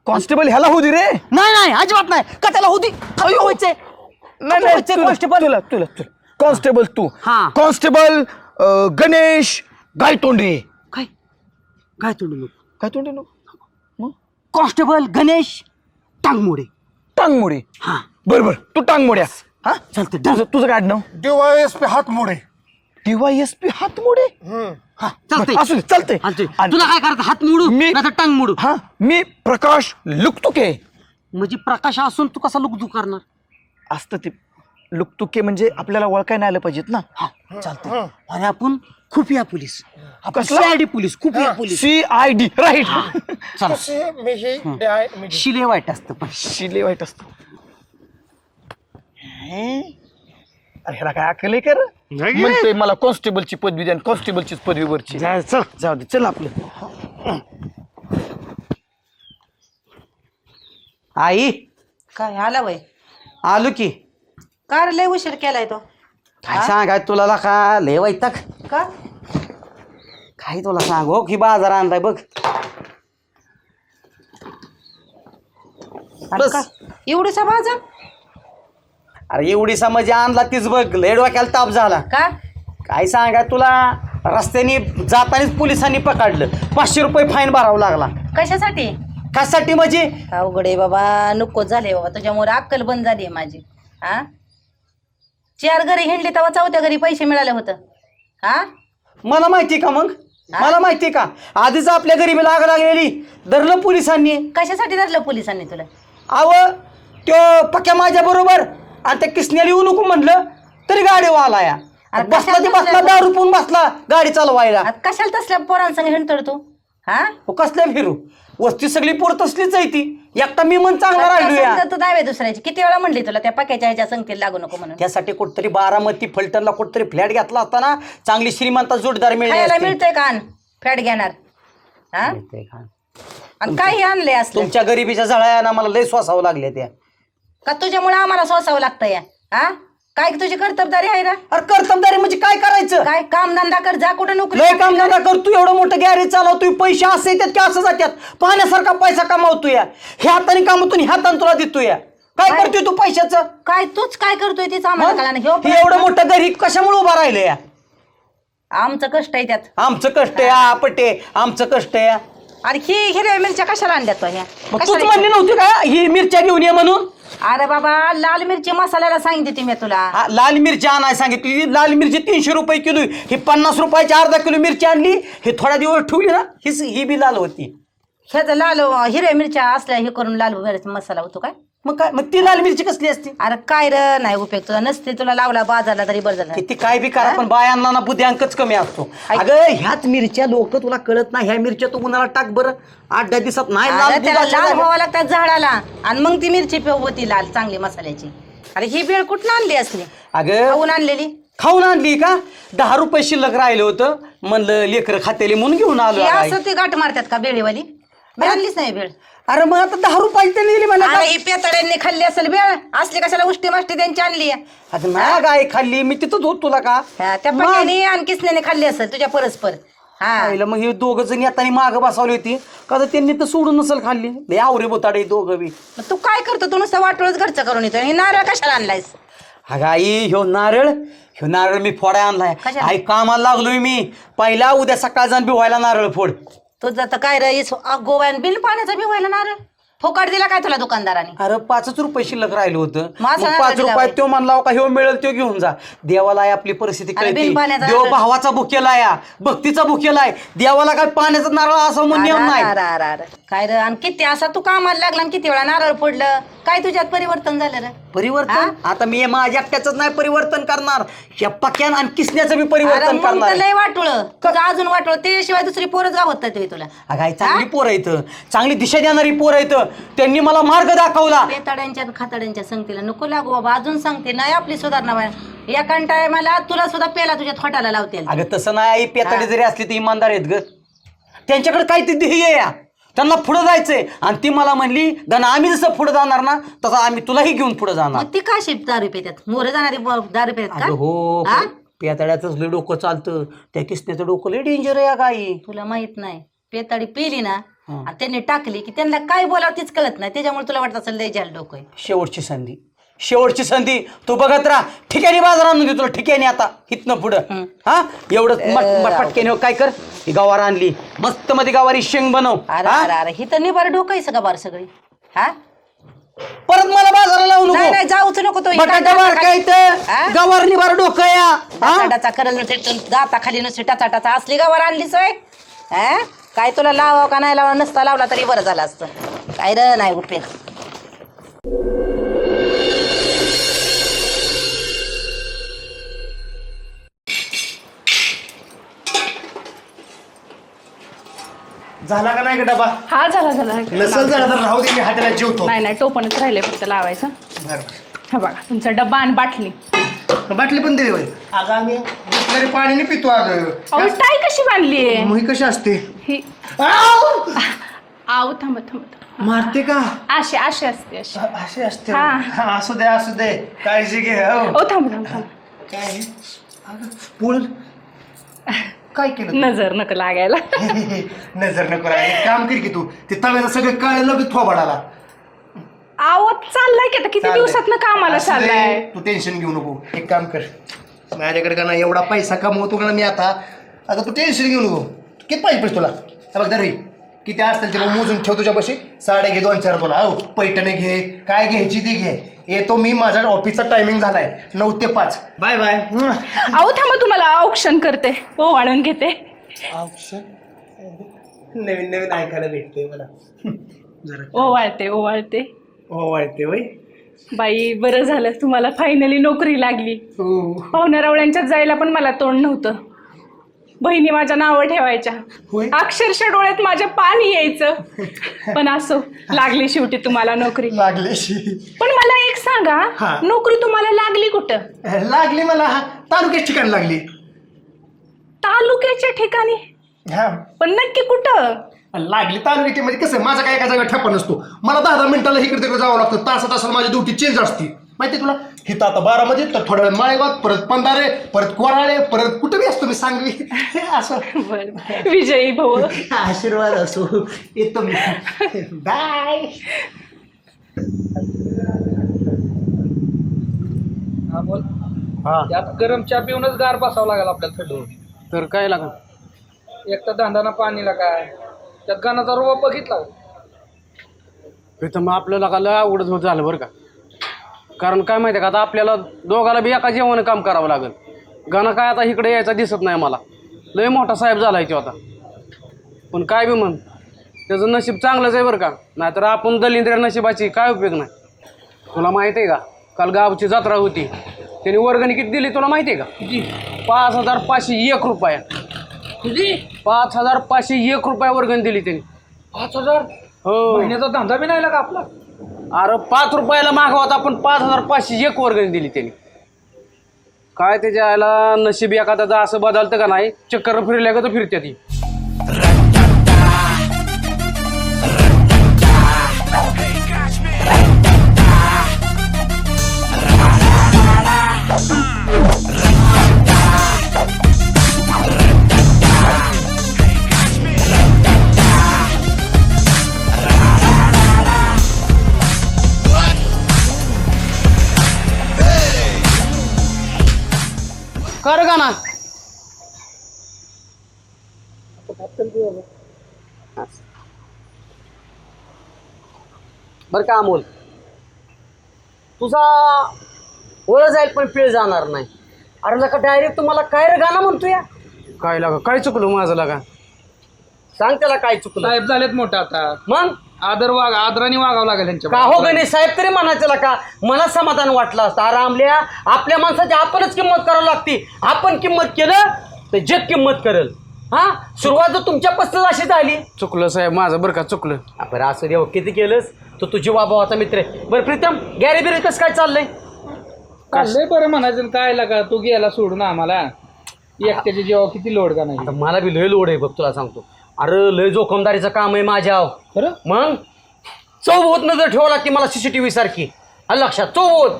कॉन्स्टेबल ह्याला होऊ दे रे. नाही नाही अजिबात नाही का त्याला होती व्हायचंय. नाही नाही कॉन्स्टेबल तुला तुला तुला कॉन्स्टेबल तू. हा. कॉन्स्टेबल गणेश गायतोंडे. काय काय तोंड नको. गायतोंडे नको. कॉन्स्टेबल गणेश टांगमोडे. टांगमोडे. हा बरोबर, तू टांगमोड्या. हा चालतंय. तुझं काय नाव? DYSP हात मोडे. DYSP हातमोडे. हा चालतंय. असू दे, चालतंय. चालतंय. तुला काय करायचं? हात मोडू मी- नाही टांग मोडू? हा मी प्रकाश लुकतुके. म्हणजे प्रकाश असून तू कसा लुक करणार? असतं ते लुकतुके म्हणजे आपल्याला ओळखाय नाही आलं पाहिजेत ना. हा चालतंय. आणि आपण खुफिया पोलीस, आपण कसला? CID पोलीस, खुफिया पोलीस. CID right. चला मी ही शिले वाईट असतं पण. शिले वाईट असतो. अरे ह्याला काय अकल आहे कर? म्हणतोय मला कॉन्स्टेबलची पदवी द्या, कॉन्स्टेबलचीच पदवी वरची. चल जाऊ दे, चल आपलं. आई काय आला वय आलो की. का रे लय उशीर केलाय तो? काय सांगाय तुला का लय वैताग. का काय तुला सांग हो की बाजार आणलाय बघ. आणि बस. का एवढीसा बाजार? अरे एवढी समज आणला तीच बघ, लय डोक्याला ताप झाला. का काय सांगाय तुला, रस्त्याने जातानीच पोलिसांनी पकडलं, 500 रुपये फाईन भरावा लागला. कशासाठी? कशासाठी म्हणजे? अवघड आहे बाबा, नको झाले बाबा, तुझ्यामुळे अक्कल बंद झाली आहे माझी. हा 4 घरी हिंडली तेव्हा 4थ्या घरी पैसे मिळाले होतं हा. मला माहिती का मग मला माहिती का आधीच आपल्या गरीबी लाग लागलेली धरलं पोलिसांनी. कशासाठी धरलं पोलिसांनी तुला? अव त्यो पक्या माझ्या बरोबर आणि त्या किसन्याला येऊ नको म्हणलं तरी गाडी वाला या अरे बसला ते कशाला बसला दारू पिऊन बसला गाडी चालवायला. आता कशाला तसल्या पोरांसंग हिंडतोय तू हा? कसल्या फिरू वस्ती सगळी पोर तसलीच आहे ती एकटा मी मन चांगला राहिलो या. तू दावे दुसऱ्याची किती वेळा म्हणली तुला त्या पक्याच्या ह्याच्या संगतीला लागू नको म्हणून. त्यासाठी कुठतरी बारामती फलटणला कुठतरी फ्लॅट घेतला असताना चांगली श्रीमंत जोडदार खायला मिळाली. मिळतंय का आण फॅट घेणार हा. आणि काही आणले असलं तुमच्या गरिबीच्या जळाया मला लय सोसावं लागले त्या. का तुझ्यामुळे आम्हाला सोसावं लागतं या हा. काय तुझी कर्तबदारी आहे ना? अरे कर्तबदारी म्हणजे काय करायचं काय कामधंदा कर जा कुठं नोकरी लय काम धंदा करतो एवढं मोठं गॅरेज चालवतोय पैसे असे येतात की असं जातात पाण्यासारखा पैसा कमावतोय ह्या हाताने कामवतो ह्या हाताने तुला देतोय काय करतोय तू पैशाचं काय तूच काय करतोय तीच आम्हाला कळलं. हे एवढं मोठं घरी कशामुळे उभा राहिलं या आमचं कष्ट आहे त्यात. आमचं कष्ट आहे आपटे आमचं कष्ट आहे. अरे ही हिरव्या मिरच्या कशाला आणल्यात तो ह्या? मग तूच कशाला? म्हणली नव्हती का ही मिरच्या घेऊन ये म्हणून. अरे बाबा लाल मिरची मसाल्याला सांगितली मी तुला. हा, लाल मिरची आणाय सांगितली लाल मिरची 300 रुपये किलो ही 50 रुपयाची अर्धा किलो मिरची आणली ही थोड्या दिवस ठेवली ना ही बी लाल होती. ह्याचं लाल हिरव्या मिरच्या असल्या हे करून लाल मिरची मसाला होतो काय? मग ती लाल मिरची कसली असते अरे काय र नाही उपयोग तुला नसते तुला लावला बाजारला तरी बरं झालं. किती काय बी करा पण बायांना ना बुद्ध्यांकच कमी असतो. अगं ह्याच मिरच्या लोक तुला कळत नाही ह्या मिरच्या तू उन्हाला टाक बरं 8-10 दिवसात नाही लाल अरे त्याला दुधाच्या लाल जागी. व्हावं लागतात झाडाला आणि मग ती मिरची होती लाल चांगली मसाल्याची. अरे ही बेळ कुठून आणली असली? अगं खाऊन आणलेली. खाऊन आणली का 10 रुपये शिल्लक राहिलं होतं म्हणलं लेकर खातेली म्हणून घेऊन आलो. हे आई. असं ती गाठ मारतात का बेळीवाली? मी आणलीच नाही बेळ. अरे मग आता 10 रुपये त्यांनी दिली मला अरे ही पेताड्यांनी खाल्ली असेल बेळ असली कशाला उष्टी माष्टी त्यांची आणली आहे? अगं ना गाय खाल्ली मी तिथंच होत तुला का त्या पक्याने आणि किसण्याने खाल्ली असेल तुझ्या परस्पर हा. आईला मग हे दोघं जण येताना मागं बसवली होती का तर त्यांनी तर सोडून नसेल खाल्ली लय आवरे बोताडे दोघं बी. मग तू काय करतो तू नुसतं वाटोळच घरचं करून येतो. हे नारळ कशाला आणलायस? अगं आई ह्यो नारळ मी फोडाय आणलाय. कशाला? आई कामाला लागलोय मी पहिला उद्या सकाळ जाऊन बिवायला नारळ फोड. तुझं तर काय रईस गोव्यान बिल पाण्याचा बी व्हायला नारळ फुकट दिला काय तुला दुकानदाराने? अरे 5 रुपये शिल्लक राहिलं होतं मग असं मग नाही 5 दिला रुपयात बाई. तो म्हणला का ह्यो मिळेल तो घेऊन जा. देवाला आहे आपली परिस्थिती अरे कळते बिन पाण्याचा देव नारळ. भावाचा भुकेला या भक्तीचा भुकेला आहे देवाला काय पाण्याचा नारळ असं म्हणून नियम नाही. काय रे आणि किती असा तू कामाला लागला आणि किती वेळा नारळ फोडलं काय तुझ्यात परिवर्तन झालं रे? परिवर्तन आता मी माझ्या एकट्याच नाही परिवर्तन करणार या पक्यान आणि किसण्याचं बी अरे परिवर्तन मग करणार तर लय वाटुळ तुझं अजून वाटुळ त्याशिवाय दुसरी पोरच गावत नाही तुला. अगं आई चांगली पोरं येतं चांगली दिशा देणारी पोरं येतं त्यांनी मला मार्ग दाखवला. पेताड्यांच्या खाताड्यांच्या संगतीला नको लागू बाबा. अजून सांगते नाही आपली सुधारणा व्हायला. एका टायमाला तुला सुद्धा पेला तुझ्या थोटाला लावते. अगं तसं नाही आई पेताडी जरी असली तर इमानदार आहेत ग त्यांच्याकडे काय ते ध्येय या त्यांना पुढे जायचंय आणि ती मला म्हणली दाना आम्ही जसं पुढे जाणार ना तसं आम्ही तुलाही घेऊन पुढे जाणार. मग ती का शिप दारू पितात मोरे जाणारी दारू पितात अगं हो का? हा? पेताड्याचंच लय डोकं चालतं त्या किसण्याचं डोकं लय डेंजर आहे गाई. तुला माहित नाही पेताडी पिली ना आणि त्यांनी टाकली की त्यांना काय बोलावं तीच कळत नाही त्याच्यामुळे तुला वाटत असेल लय झालं डोकं. शेवटची संधी तू बघत राहा ठिकाणी बाजारांमध्ये तुला ठिकाणी आता इथनं पुढं हा एवढं पटकेने काय कर ही गवार आणली मस्त मध्ये गवारी शेंग बनव. अरे अरे अरे ही तर निबार डोकं आहे सगळं बार सगळी हा. परत मला बाजाराला लावू नाही नको नाही जाऊच नको तो बटाटा बार काय हा? गवार निबार डोकं या हा? टाचा करल नसेल दाता खाली नसे टाचा टाचा असली गावावर आणलीच होय हा. काय तुला लावावं का नाही लावा नसता लावला तरी बरं झालं असतं. काय र नाही उपयोग. झाला का नाही का डबा? हा झाला नसल झाला तर राहू दे मी हाताला जेवतो. नाही टोपणच राहिले फक्त लावायचं. बरं. हा बघा तुमचा डब्बा आणि बाटली. बाटली पण दिली होय. अगं आम्ही दुसऱ्या पाणी नाही पितो अगं. अहो टाय कशी बांधली आहे मुही कशी असते? ही? आव! आव थांबत मारते का? अशी अशी असते अशी. असे असते हा. हा, असू दे काळजी घे हो. ओ थांब काय अगं, पोळ काय केलं? नजर नका लागायला. नजर नको राहा. एक काम कर की तू ते तव्याला सगळं काळ लगेच थोबाडाला आव चाललाय की आता किती दिवसात कामाला असू दे, चाललाय. तू टेन्शन घेऊ नको. एक काम कर माझ्याकडे का ना एवढा पैसा कमवतो का ना मी आता तू टेन्शन घेऊ नको. किती पाहिजे तुला? बघ दर किती असतील ते मग मोजून ठेव तुझ्यापाशी. साडे घे 2-4 बोला. हो पैठणी घे, काय घ्यायची ती घे. येतो मी, माझा ऑफिसचा टायमिंग झालाय 9 ते 5. Bye bye. अहो थांबा, तुम्हाला औक्षण करते, ओ वाढून घेते. नवीन नवीन ऐकायला भेटते मला. ओवाळते ओवाळते. वाटते वय. बाई बरं झालं, तुम्हाला फायनली नोकरी लागली. पाहुण्यारावळ्यांच्यात जायला पण मला तोंड नव्हतं. बहिणी माझ्या नावं ठेवायच्या, अक्षरशः डोळ्यात माझ्या पाणी यायचं. पण असो, लागली शेवटी तुम्हाला नोकरी. लागली. पण मला एक सांगा, नोकरी तुम्हाला लागली कुठं? लागली मला तालुक्याच्या ठिकाणी लागली. तालुक्याच्या ठिकाणी? हा पण नक्की कुठं लागली? तालुक्याची म्हणजे कसं, माझा काय एका जागा ठेपा नसतो. मला 10 मिनिटाला इकडे तिकडे जावं लागतं. तासाला माझी ड्युटी चेंज असते माहिती तुला. हिथं आता 12 मध्ये, तर थोड्या वेळ माळेगाव, परत पंधारे, परत कोराळे, परत कुठे बी असतो मी, सांगली. असं. बरं, विजयी भाऊ. आशीर्वाद असो. येतो मी. बाय. यात गरम चहा पिऊनच गार बसावं लागेल आपल्याला थंड. तर काय लागा एक तर धंदाना पाणीला काय, त्यात गाण्याचा रोप बघितला. मग आपल्याला का लय आवडत होत झालं बरं का. कारण काय माहिती आहे का, आता आपल्याला दोघाला बी एका जेवण काम करावं लागेल. गाणं काय आता इकडे यायचा दिसत नाही मला. लय मोठा साहेब झाला तो आता. पण काय बी म्हण, त्याचं नशीब चांगलंच आहे बरं का. नाहीतर आपण दलिंद्र नशिबाची काय उपयोग नाही. तुला माहिती आहे का, काल गावची जत्रा होती, त्यांनी वर्गणी किती दिली तुला माहिती आहे का? किती? 5,501 रुपया. तुझी 5,501 रुपया वर्गणी दिली त्यांनी. 5,000? हो. महिन्याचा धंदा बी नाही का आपला. अरे 5 रुपयाला मागवत आपण 5,501 वर्गणी दिली त्यांनी. काय त्याच्या आयला नशीब एखाद्याचं असं बदलतं का नाही, चक्कर फिरल्या का तर फिरते ती. कर गाणं. बर का अमोल, तुझा ओळख जाईल पण पिळ जाणार नाही. अरे लका डायरेक्ट तुम्हाला काय रे गाणं म्हणतो या. काय लागा, काय चुकलं माझं लागा, सांग त्याला काय चुकलं. साहेब झालेत मोठा आता, मग आदराने वागावं लागेल त्यांच्या. का हो गणेश साहेब तरी म्हणायचं का, मला समाधान वाटलं असतं. आरामल्या आपल्या माणसाची आपणच किंमत करावी लागते. आपण किंमत केलं तर जग किंमत करेल. हा, सुरुवात जर तुमच्यापासून अशी झाली. चुकलं साहेब माझं बरं का, चुकलं. बरं असं देव किती केलंस, तो तुझी बाबाचा मित्र आहे. बरं प्रीतम, गॅरी बिरी कसं काय चाललंय? लय बरं म्हणायचं काय लागा, तू गेला सोडून आम्हाला एकट्याच्या जेव्हा किती लोड का नाही. आता मला बी लय लोड आहे बघ, तुला सांगतो. अरे लय जोखमदारीचं काम आहे माझ्या. खरं मग चौबोत नजर ठेवावं लागते मला, CCTV सारखी. आलं लक्षात? चौबोत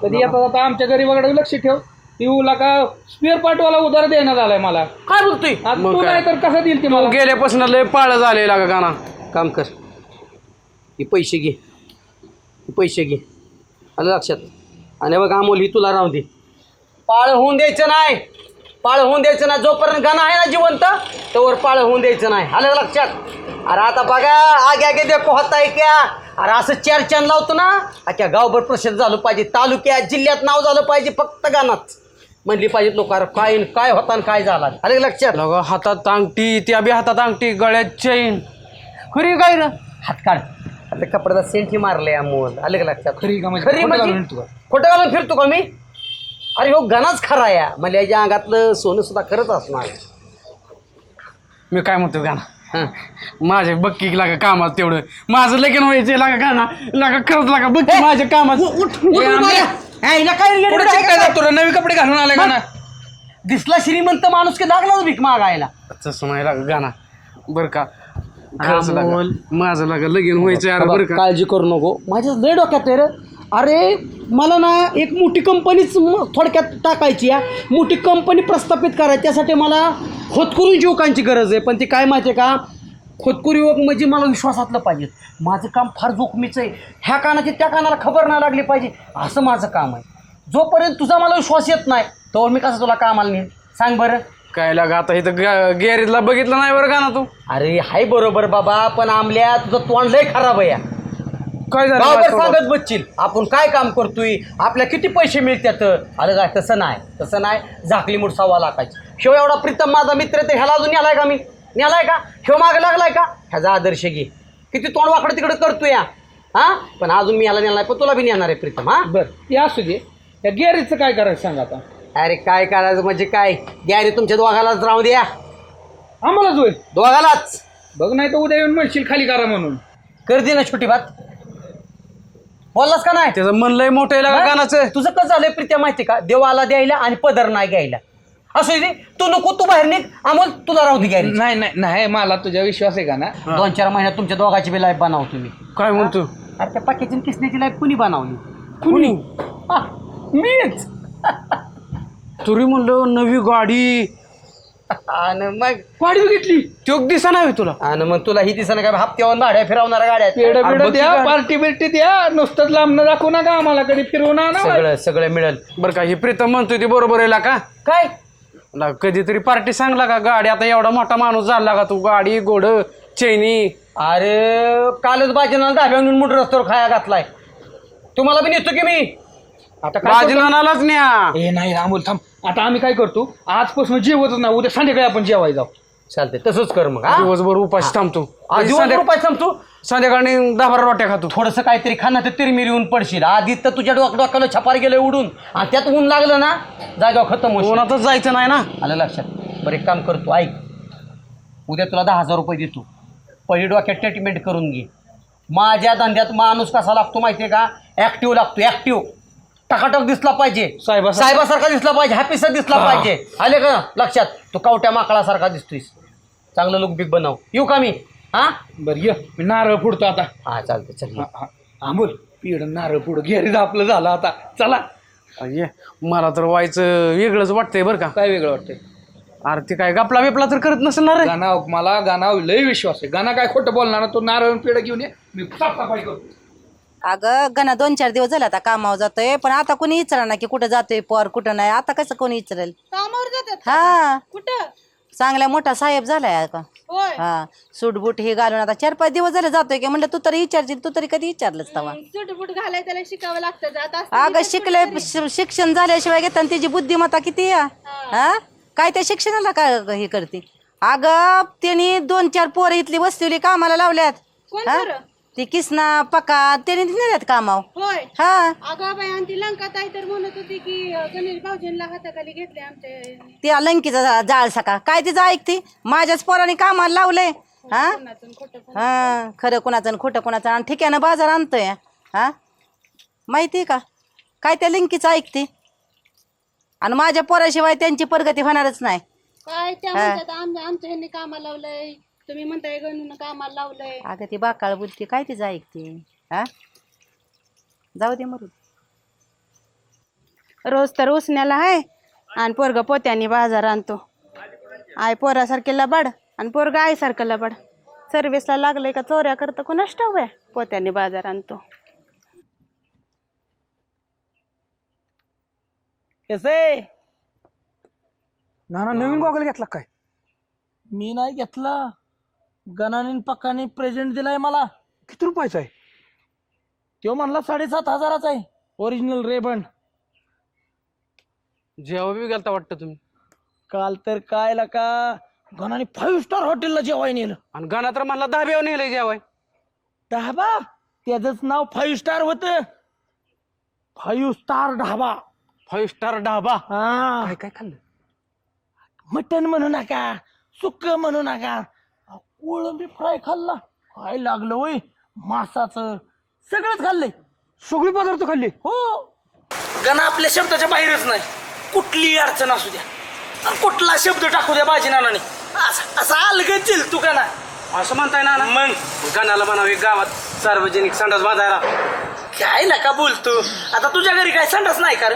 कधी येतात आता आमच्या गरीबाकडे लक्ष ठेव. ती उला का स्पेअर पार्टवाला उधार देण्यात आलाय मला. काय बोलतोय? आता तू नाही तर कसं देईल ते मला. गेल्यापासून लय पाळ झाले लागा गाणा. काम कर, हे पैसे घे, हे पैसे घे. आलं लक्षात? आणि बघ अमोल, ही तुला राहून दे. पाळ होऊन द्यायचं नाही, पाळ होऊन द्यायचं नाही. जोपर्यंत गाणं आहे ना जिवंत, तोवर पाळ होऊन द्यायचं नाही. आलं लक्षात? अरे आता बघा, आगे आगे देखो होता है क्या. अरे असं चर्चन लावतो ना, अख्या गावभर प्रसिद्ध झालं पाहिजे, तालुक्यात जिल्ह्यात नाव झालं पाहिजे. फक्त गाणंच म्हणली पाहिजेत लोक. अरे काय काय होता काय झाला. आलं लक्षात? हातात अंगठी, त्या बी हातात अंगठी, गळ्यात चैन. खरी काय रे? हात काढ. आता कपड्याचा सेंटी मारले अमोल. आलं का लक्षात? खरी का म्हणजे? खरी खोटं म्हणजे घालून फिरतो का? खोटं घालून फिरतो का मी? अरे हो गणाच खरा या. मला याच्या अंगातलं सोनं सुद्धा खरंच असणार. मी काय म्हणतो गाणं, माझ्या बक्की लागा कामात तेवढं. माझं लगीन व्हायचं लागा गाणं लागा, खरंच लागा बक्की माझ्या कामात. नवी कपडे घालून आले का ना. दिसला श्रीमंत माणूस की लागलाच भीक मागायला. तसं नाही लागा गाणं बरं का. माझं लागा लगीन व्हायचं यार बरं का. काळजी करू नको, माझ्या लय डोक्यात आहे रे. अरे मला ना एक मोठी कंपनीच थोडक्यात टाकायची आहे. मोठी कंपनी प्रस्थापित करायची, त्यासाठी मला खोदकुरी युवकांची गरज आहे. पण ती काय माहिती आहे का, खोदकुरी युवक म्हणजे मला विश्वासातलं पाहिजे. माझं काम फार जोखमीचं आहे. ह्या कानाची त्या कानाला खबर नाही लागली पाहिजे, असं माझं काम आहे. जोपर्यंत तुझा मला विश्वास येत नाही तोवर मी कसं तुला कामाला नेईन सांग बरं. काय लागा आता इथं गॅरेजला बघितलं नाही बरं गाणं तू अरे हाय बरोबर बाबा, पण आमल्या तुझं तोंड लय खराब आहे या. काय गावभर झालं सांगत बसशील आपण काय काम करतोय, आपल्या किती पैसे मिळतात. अरे काय तसं नाही, झाकली मूठ 1.25 लाखाची. शिव एवढा प्रीतम माझा मित्र तर ह्याला अजून न्यालाय का मी? न्यालाय का? शिव मागे लागलाय का? ह्याचा आदर्श घे. किती तोंड वाकडं तिकडे करतोय या. हा पण अजून मी ह्याला नेणार, पण तुला बी नेणार आहे प्रीतम. हा बरं ते असू दे, या गॅरेजचं काय करायचं सांग आता. अरे काय करायचं म्हणजे काय, गॅरे तुमच्या दोघालाच राहू द्या, आम्हालाच होईल दोघालाच. बघ, नाही तर उद्या येऊन म्हणशील खाली करा म्हणून. कर दे ना छोटी बात. बोललास का नाही? त्याचं मन लय मोठं आहे लागा गाण्याचं. तुझं कसं झालंय प्रीत्या माहिती का, देवाला द्यायला आणि पदर नाही घ्यायला. असं दे, तू नको, तू बाहेर निघ. अमोल तुला राहू दे गॅरेज. नाही नाही नाही, मला तुझ्या विश्वास आहे का ना. 2-4 महिन्यात तुमच्या दोघांची बी लाईफ बनवतो तुम्ही. काय म्हणतो? अरे त्या पाकीची किसण्याची लाईफ कुणी बनवली? कुणी? मीच. तुरी म्हणलं नवी गाडी, आणि मग गाडी घेतली, चोक दिसा नाही तुला. आणि मग तुला ही दिसणं काय हप्त्यावर भाड्या फिरवणाऱ्या गाड्या पेड आहेत? बिड द्या, पार्टी बिर्टी द्या, नुसतंच लांबणं दाखवू नका आम्हाला, कधी फिरवून आणा. सगळं मिळेल. बरं का, हे प्रीतम म्हणतोय ते बरोबर आहे का? काय कधीतरी पार्टी सांगला का? गाडी आता एवढा मोठा माणूस झाला का तू, गाडी घोड चैनी. अरे कालच बाजीनाला धाब्यावर मुठ रस्त्यावर खाया घातलाय. तुम्हाला बी नेतो की मी आता बाजीनालाच न्या. ए नाही अमोल थांब, आता आम्ही काय करतो, आजपासून जेवतच ना, उद्या संध्याकाळी आपण जेवायला जाऊ. चालतंय तसंच कर मग. हा? दिवसभर उपाशी थांबतो. रुपये थांबतो. संध्याकाळी 10-12 रोट्या खातो. थोडंसं काहीतरी खाणं तर तिरमिरी येऊन पडशील. आधी तर तुझ्या डोक्याला छपार गेलं उडून, आणि त्यात ऊन लागलं ना, जागा खतम होईल. कोणातच जायचं नाही ना. आलं लक्षात. बरं एक काम करतो, ऐक, उद्या तुला 10,000 रुपये देतो. पहिली डोक्यात ट्रीटमेंट करून घे. माझ्या धंद्यात माणूस कसा लागतो माहितीये का? ऍक्टिव्ह लागतो, ऍक्टिव्ह. टकाटक दिसला पाहिजे, साहेबासारखा दिसला पाहिजे, हॅपीसा दिसला पाहिजे. आले का लक्षात? तू कवट्या माकडासारखा दिसतोयस. चांगलं लुक बिक बनव. येऊ का मी? हा बरं ये, मी नारळ फोडतो आता. हा चालतंय, चल. अमोल पिढ नारळ फोड, गॅरेज आपलं झालं आता. चला. ये, मला तर व्हायचं वेगळंच वाटतंय बरं का. काय वेगळं वाटतंय? अरे ते काय गपला बिपला तर करत नसेल ना रे. गाणा, मला गाणा लय विश्वास आहे. गाणा काय खोटं बोलणार ना. तो नारळ पेढ घेऊन ये, मी साफसफाई करतो. अगं गणा 2-4 दिवस झाले आता कामावर जातोय, पण आता कोणी विचारा ना की कुठं जातोय पोर, कुठं नाही. आता कसं कोणी विचारेल? कामावर जातात हा, कुठं? चांगला मोठा साहेब झालाय का. होय. हा, सूटबूट हे घालून आता 4-5 दिवस झाले जातोय की. म्हणलं तू तरी विचारशील, तू तरी कधी विचारलंच तवा. सूटबूट घालाय त्याला शिकावं लागतं. जात अगं शिकले, शिक्षण झाल्याशिवाय घेतात, आणि तिची बुद्धिमत्ता किती आहे. हा, काय त्या शिक्षणाला काय हे करते? अगं त्यांनी 2-4 पोरं इथली वस्तीवली कामाला लावल्यात. हा? ती किसना पका त्यांनी नेल्यात कामावर. होय. हा, अगं बाई, आणि ती लंका ताई तर म्हणत होती की गणेश भाऊजींना हाताखाली घेतले आमच्या. ती लंकीचा जाळ सका काय तिचं ऐकते. माझ्याच पोराने कामाला लावलंय. हा हा, खरं कुणाचं आणि खोटं कुणाचं, आणि ठिकाणं बाजार आणतोय. हा, माहिती का काय त्या लिंकीचं ऐकते, आणि माझ्या पोराशिवाय त्यांची प्रगती होणारच नाही. काय त्या म्हणतात आमच्या ह्यांनी कामाला लावलंय, तुम्ही म्हणताय गणून कामाला लावलंय. अगं ती बाकाळ बोलते, काय तिचं ऐकते. हा, जाऊ दे मरू. रोज तर उसण्याला आहे, आणि पोरग पोत्यानी बाजार आणतो. आय पोरासारखे लबाड, आणि पोरग आईसारखं लबाड. सर्व्हिसला लागलंय का चोऱ्या करतं कोणाच ठाऊक आहे. पोत्यानी बाजार आणतो. कसे नाना नवीन गॉगल घेतला काय? मी नाही घेतला. गणाने पक्काने प्रेझेंट दिलाय मला. किती रुपयाचा आहे? तो म्हणला 7,500 आहे. Original Ray-Ban. जेव्हा बी गेलता वाटतं तुम्ही. काल तर काय लका गणाने 5 स्टार हॉटेलला जेवाय नेलं. आणि गाणा तर मला 10 नेलंय जेवाय. ढाबा, त्याच नाव 5 स्टार होतं. 5 स्टार ढाबा. 5 स्टार ढाबा. हा, काय काय खाल्लं? मटन म्हणू नका, सुक्क म्हणू नका, कोळंबी फ्राय खाल्ला. काय लागलं होय, मासाचं सगळंच खाल्लंय. सगळे पदार्थ खाल्ले. हो, गणा आपल्या शब्दाच्या बाहेरच नाही. कुठलीही अडचण असू द्या, आणि कुठला शब्द टाकू द्या बाजीनानाने, असं अलगद चिल तू गणा. असं म्हणताय ना. मग गाण्याला म्हणावे गावात सार्वजनिक संडास बांधायला. काय नका बोलतो. आता तुझ्या घरी काय संडास नाही का?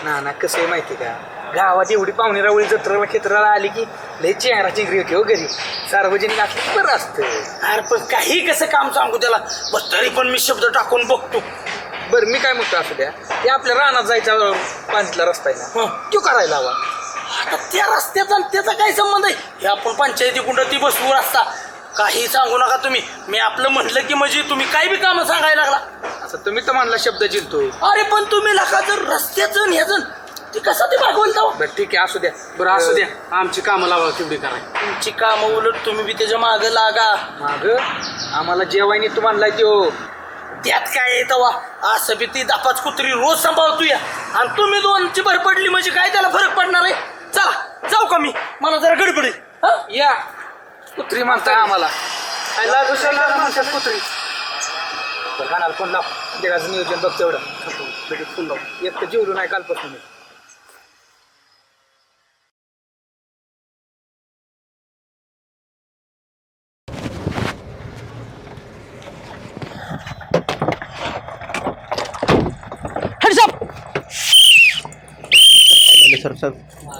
ना कसं आहे माहिती का, गावात एवढी पाहुणे रावळी जत्रा क्षेत्राला आली की लय चेहरा चिंगरी होती हो घरी. सार्वजनिक असलं बरं असतं. अरे पण काही कसं काम सांगू त्याला, बस तरी पण मी शब्द टाकून बघतो. बरं मी काय म्हणतो, असू द्या, ते आपल्या रानात जायचा पाणीतला रस्ता आहे ना, तो करायला हवा. आता त्या रस्त्याचा आणि त्याचा काय संबंध आहे? हे आपण पंचायती कुंड ती बसवून असता. काही सांगू नका तुम्ही. मी आपलं म्हटलं की म्हणजे तुम्ही काय बी कामं सांगायला लागला. असं तुम्ही तर म्हणला शब्द जिंकतो. अरे पण तुम्ही लका जर रस्त्याचं आणि ह्याचं ते कसं ते भागवल जाऊ. बरं ठीक आहे, असू द्या. बरं असू द्या, आमची कामं लावा तेवढी कराय. तुमची कामं उलट तुम्ही बी त्याच्या मागं लागा. माग आम्हाला जेवायनी तू म्हणलाय तो. त्यात काय आहे तवा. असं बी ती दापाच कुत्री रोज सांभाळतो या आणि तुम्ही दोनची भर पडली म्हणजे काय त्याला फरक पडणार आहे. चला जाऊ का मी, मला जरा गडबड आहे. हं? या कुत्री म्हणताय आम्हाला. काय लागू शकणार म्हणतात कुत्री. खानाला फोन लाव, देवाचं नियोजन बघ तेवढं. लगेच फोन लाव. एक तर जेवलो नाही कालपासून.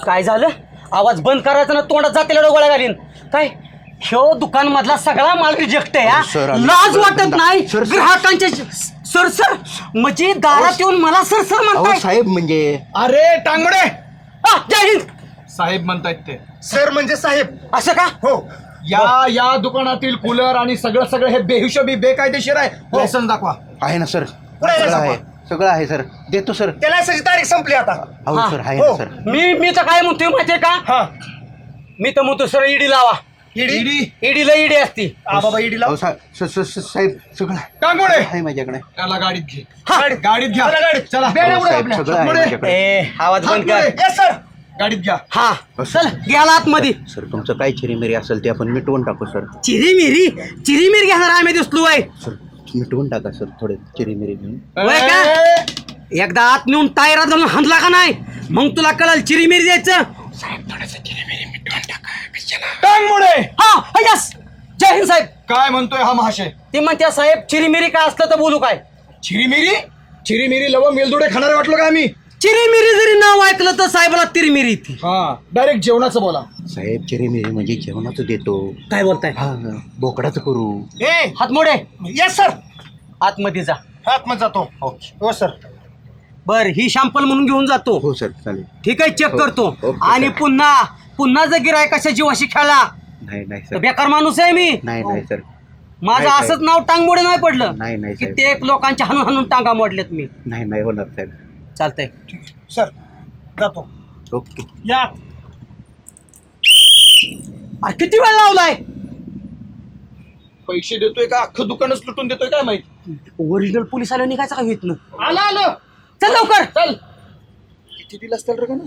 काय झालं? आवाज बंद करायचा ना, तोंडात जातेला गोळ्या घालीन. काय ह्यो दुकान मधला सगळा माल रिजेक्ट आहे. लाज वाटत नाही ग्राहकांच्या. सर सर म्हणजे दारात येऊन मला सर सर म्हणताय साहेब म्हणजे अरे टांगमडे जय हिंद साहेब म्हणतायत ते. सर म्हणजे साहेब. असं का? हो. या दुकानातील कूलर आणि सगळं हे बेहिशोबी बेकायदेशीर आहे. लायसन्स दाखवा. आहे ना सर, कुठे आहे सगळं लायसन्स? आहे, सगळं आहे सर. देतो सर. त्या लायसन्सची तारीख संपली आता. हो हा. सर, आहे हो. ना सर. मी तर काय म्हणतोय माहितीये का? हा. मी तर म्हणतो सर ईडी लावा. ईडीला ईडी असती. बाबा ईडीला हो, साहेब सगळं टांगमडे आहे माझ्याकडे. त्याला गाडीत घे. गाडीत घ्या. चला हो, साहेब, सगळं आहे माझ्याकडे. ए आवाज बंद कर. Yes sir. गाडीत घ्या. हा चल गेला आतमध्ये. सर तुमचं काय चिरीमिरी असेल ते आपण मिटवून टाकू सर. चिरीमिरी घेणार आम्ही दिसलो आहे. सर मिटवून टाका सर, थोडे चिरीमिरी घेऊन. होय का? एकदा आत नेऊन टायरात घालून हाणला का नाही मग तुला कळल चिरीमिरी द्यायचं. टांगमडे हा यस. जय हिंद साहेब. काय म्हणतोय हा महाशय? ते म्हणते साहेब चिरीमिरी काय असलं तर बोलू काय? चिरीमिरी लवंग मेलदोडे खाणारे वाटलो का आम्ही? चिरीमिरी जरी नाव ऐकलं तर साहेबाला तिरीमिरी येते. हा डायरेक्ट जेवणाचं बोला. साहेब चिरीमिरी म्हणजे जेवणाचं देतो. काय बोलताय? हा बोकडाचं करू. हात मोडे. Yes sir. आतमध्ये जा. आतमध्ये जातो. हो सर. बर ही शॅम्पल म्हणून घेऊन जातो. हो सर चालेल. ठीक आहे चेक करतो. ओके, आणि सर. पुन्हा जर गिरायकाच्या जीवाशी खेळला नाही तर सर. बेकार माणूस आहे मी. नाही सर. माझं नाही, असंच नाव टांगमोडे नाही पडलं. नाही, साहेब. कित्येक लोकांच्या हाणून टांगा मोडलेत मी. नाही होणार साहेब. चालतंय. सर जातो. ओके. या. अरे किती वेळ लावलाय? पैसे देतोय का अख्खं दुकानच लुटून देतोय काय माहिती. ओरिजिनल पोलीस आलं निघायचं का येत ना? आलं. चल लवकर चल. किती दिला असतील रे का ना?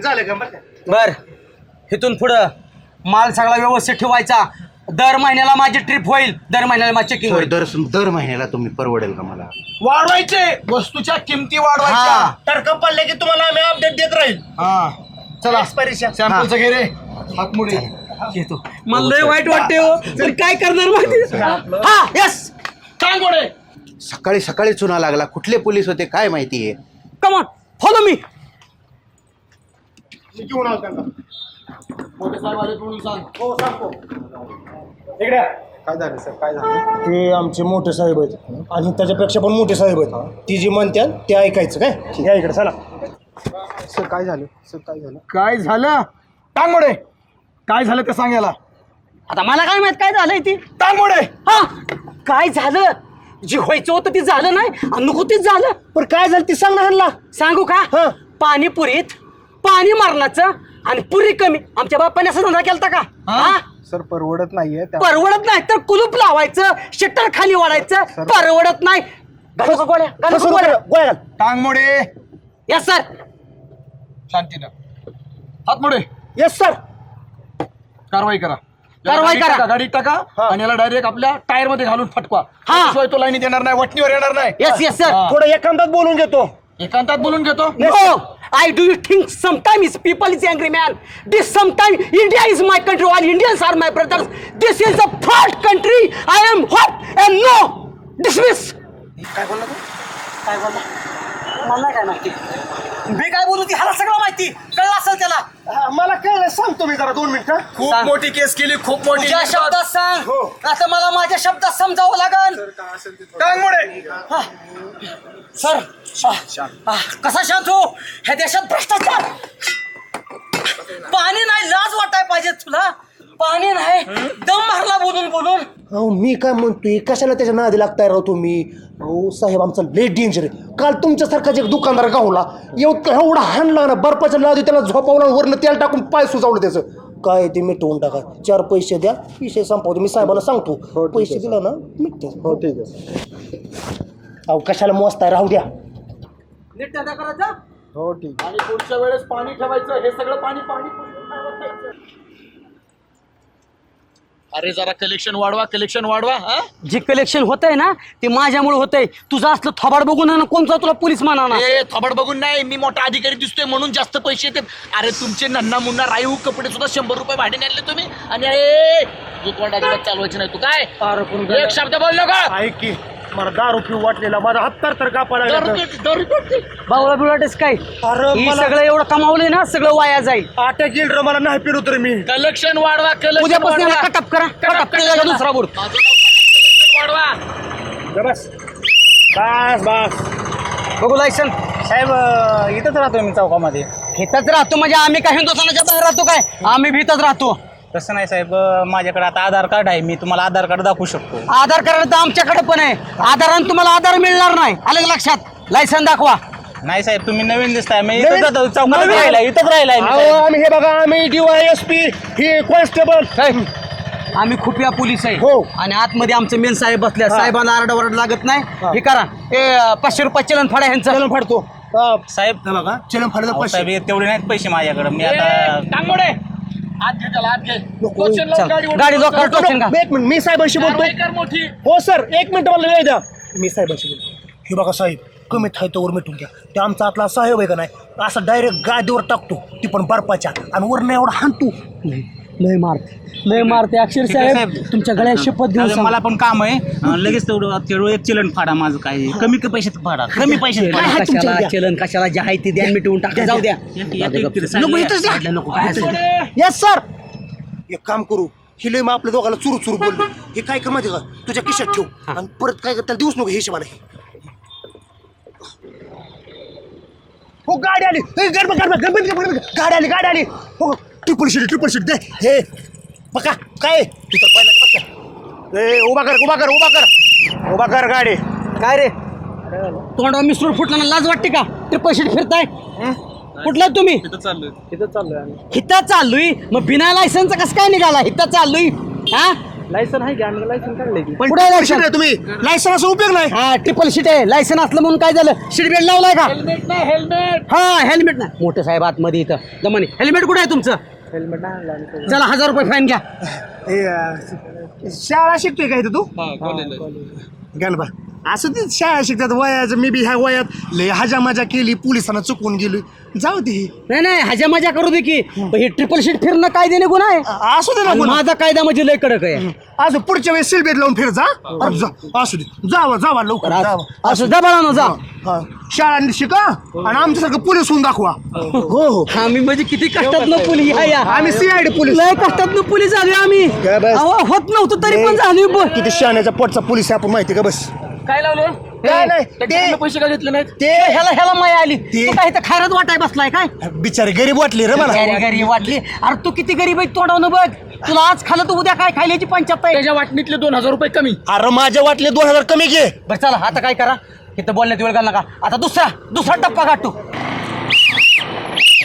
झालं का बरं का? बर इथून पुढं माल सगळा व्यवस्थित ठेवायचा. दर महिन्याला माझी ट्रिप होईल. दर महिन्याला माझी चेकिंग सर होईल. दर महिन्याला तुम्ही परवडेल का मला? वाढवायचे वस्तूच्या किमती वाढवायच्या. हा. तर्क पडले की तुम्हाला आम्ही अपडेट देत राहील. हा चला परीक्षा. सॅम्पलचं घे रे. हातमुडे येतो. मला लय वाईट वाटते हो पण काय करणार माहिती. हा यस. टांगमडे सकाळी चुना लागला. कुठले पोलीस होते काय माहिती आहे. Come on follow me. मी घेऊन आलो त्यांना. मोठे साहेब आले म्हणून सांग. हो सांगतो. इकडे. काय झालं सर? काय झालं? ते आमचे मोठे साहेब आहेत आणि त्याच्यापेक्षा पण मोठे साहेब आहेत. ती जी म्हणतात ते ऐकायचं काय. या इकडे चला. सर काय झालं? सर काय झालं? काय झालं? टांगमडे काय झालं ते सांगायला. आता मला काय माहित काय झालंय ती. टांगमडे हा काय झालं? जे व्हायचं होतं ते झालं नाही आणि नको तेच झालं. पण काय झालं ती सांग ना ह्यांना. सांगू का? पाणीपुरीत पाणी मारण्याचं आणि पुरी कमी. आमच्या बाप्पाने असा धंदा केलता का? हा सर परवडत नाहीये. परवडत नाही तर कुलूप लावायचं शटर खाली वाढायचं. परवडत नाही. घालू का गोळ्या? घालू का गोळ्या? गोळ्या घाल. Tangmade yes sir. शांतीनं हातमुडे येस सर. कारवाई करा. कारवाई करा. गाडीत टाका आणि याला डायरेक्ट आपल्या टायर मध्ये घालून फटवा. हा. शिवाय तो लाईनीत येणार नाही, वटणीवर येणार नाही. Yes yes sir. थोडं एकांतात बोलून घेतो. एकांतात बोलून घेतो. No, I do think sometimes people is angry man. This sometimes India is my country, all Indians are my brothers. This is a third country. I am what and no. Dismiss. काय बोलला तू? काय बोलला? मला काय माहिती. मी काय बोलू ती ह्याला सगळं माहिती. कळलं असेल त्याला. मला कळलं. सांगतो मी जरा 2 मिनिटं. खूप सांग. मोठी केस केली, खूप मोठी. तुझ्या शब्दात सांग. हो. आता मला माझ्या शब्दात समजावं लागल. टांगमडे सर कसा शांत हो? ह्या देशात भ्रष्टाचार पाणी नाही, लाज वाटाय पाहिजे तुला. पाणी नाही, दम मारला बोलून बोलून. अहो मी काय म्हणतोय, कशाला त्याच्या नादी लागताय राव तुम्ही. अहो साहेब आमचा लेट डेंजर आहे. काल तुमच्यासारखाच एक दुकानदार गावला, एवढा हाणला ना, बर्फाच्या लादी त्याला झोपावला, वरनं तेल टाकून पाय सुचावलं त्याचं. काय ते मिटवून टाका, 4 पैसे द्या, विषय संपवतो. मी साहेबाला सांगतो, पैसे दिला ना मिटते. हो ठीक आहे. अहो कशाला मोजताय, राहू द्या. नीट धंदा करायचा. हो ठीक. आणि पुढच्या वेळेस पाणी ठेवायचं, हे सगळं पाणी पाणी. अरे जरा कलेक्शन वाढवा हा. जे कलेक्शन होतंय ना ते माझ्यामुळे होतंय. तुझं असलं थोबाड बघून ना कोणता तुला पोलीस म्हणा ना. ए थोबड बघून नाही, मी मोठा अधिकारी दिसतोय म्हणून जास्त पैसे येतात. अरे तुमचे नन्ना मुन्ना राईव कपडे सुद्धा 100 रुपये भाड्याने आणले तुम्ही. आणि अरे तोंड अजिबात चालवायची नाही. तू काय एक शब्द बोललो का? ऐक की, मला दारू पिऊ वाटलेला, माझा हात तर कापा लागला. बावळा बिवळाटेस काय, अरे ही मला सगळं एवढं कमावलंय ना, सगळं वाया जाईल. अटॅक येईल रे, मला नाही पिरू तर मी. कलेक्शन वाढवा, उद्यापासून याला कटअप करा, कटअप केला दुसरा बोर्ड. वाढवा. बस बस बस. बघू लायसन. साहेब इथंच राहतो मी चौकामध्ये. हिथंच राहतो म्हणजे आम्ही काय हिंदुस्थानाच्या बाहेर राहतो काय? आम्ही भीतच राहतो. तसं नाही साहेब, माझ्याकडे आता आधार कार्ड आहे, मी तुम्हाला आधार कार्ड दाखवू शकतो. आधार कार्ड तर आमच्याकडे पण आहे. आधारानं तुम्हाला आधार मिळणार नाही, आलं का लक्षात? लायसन दाखवा. नाही साहेब, तुम्ही नवीन दिसताय, मी इथंच राहतो चौकात राहिला, इथंच राहिलाय मी अहो साहेब. आम्ही हे बघा, आम्ही DYSP हे कॉन्स्टेबल. आम्ही खुफिया पोलीस आहे. हो. आणि आतमध्ये आमचे मेन साहेब बसले. साहेबांना आरडाओरड लागत नाही. हे करा, हे 500 रुपये चलन फाडा ह्यांचं. चलन फाडतो साहेब बघा, चलन फाडलं अहो, पैसे. साहेब हे तेवढे नाहीत पैसे माझ्याकडे. मी आता टांगोडे आत घे त्याला, आत घे. टोचन लावून चल, गाडीवर गाडी लॉक कर, टोचन का? एक मिनिट, मी साहेबांशी बोलतो. कारवाई कर मोठी. हो सर, 1 मिनिट मला वेळ द्या. मी साहेबांशी बोलतो. हे बघा साहेब, कमीत आहे तोवर मिटून घ्या. ते आमचा आतला साहेब आहे का नाही, असं डायरेक्ट गादीवर टाकतो, ती पण बर्फाच्या, आणि वरनं एवढा हाणतो. लय मारते अक्षर साहेब. तुमच्या गळ्यात शपथ घेऊन सांग. मला पण काम आहे, लगेच तेवढं एक चलन फाडा माझं. काय कमी पैशात फाडा, कमी पैशात फाडा. कशाला चलन, कशाला जे आहे ते द्या, मिटवून टाका, जाऊ द्या. नको इथंच द्या. नको काय असेल ते. Yes sir. एक काम करू, हे लय मग आपल्या दोघाला चुरू बोललो. हे काय कर माहिती का, तुझ्या खिशात ठेव, आणि परत काय करता देऊच नको हिशोबाने. हो गाडी आली, गाडी आली. हो ट्रिपल शीट दे. हे बघा काय तू तर पहिला बघा. ए उभा कर गाडी. काय रे, तोंडावर मिसळून फुटला ना, लाज वाटते का? ट्रिपल शीट फिरताय. कुठला तुम्ही? इथं चाललोय. मग बिना लायसनचा कसं काय निघाला? इथं चाललोय. हा लायसन आहे का? लायसन काढलंय की. कुठे आहे लायसन? तुम्ही लायसन्स उपयोग नाही. हा ट्रिपल शीट आहे. लायसन असलं म्हणून काय झालं? सीट बेल्ट लावलाय का? हेल्मेट हा हेल्मेट नाही. मोठे साहेब आतमध्ये इथं दमानी. हेल्मेट कुठे आहे तुमचं? हेल्मेट नाही. चला 1000 रुपये फाईन घ्या. शाळा शिकतोय का इथं तू? गणबा असं ते शाळा शिकतात वयाचं. मी बी ह्या वयात लय हजा मजा केली, पोलिसांना चुकवून गेलो. जाऊ दे, नाही हजा मजा करू दे की, पण हे ट्रिपल शीट फिरणं कायद्याने गुन्हा आहे. असू दे ना आणि गुन्हा. माझा कायदा म्हणजे लय कडक आहे. आज पुढच्या वेळेस सिलबेट लावून फिर जा. अरे जा, असू दे, जावा लवकर जावा. असं दबाला जा. हा, शाळा शिका आणि आमच्यासारखं पोलीस होऊन दाखवा. हो आम्ही म्हणजे किती कष्टात न पोलीस आम्ही CID पोलीस. लय कष्टात न पोलीस झाले आम्ही. काय बस? अहो, होत नव्हतं तरी पण झाली. किती शहाण्याचा पोटचा पोलीस आहे आपण, माहिती का? बस काय लावलं? काय नाही त्याच्याकडनं पैसे का घेतले नाहीत? ते ह्याला माया आली. ते- तू काय इथं खैरात वाटाय बसलाय काय? बिचारे गरीब वाटली रे मला. गरीब वाटली. अरे तू किती गरीब आहे तोंडावून बघ. तुला आज खाल्लं तर उद्या काय खायल्याची पंचायत आहे. त्याच्या वाटणीतले 2000 रुपये कमी. अरे माझ्या वाटले 2000 कमी घे. बरं चला आता काय करा, इथं बोलण्यात वेळ घाल नका. आता दुसरा टप्पा गाठतो.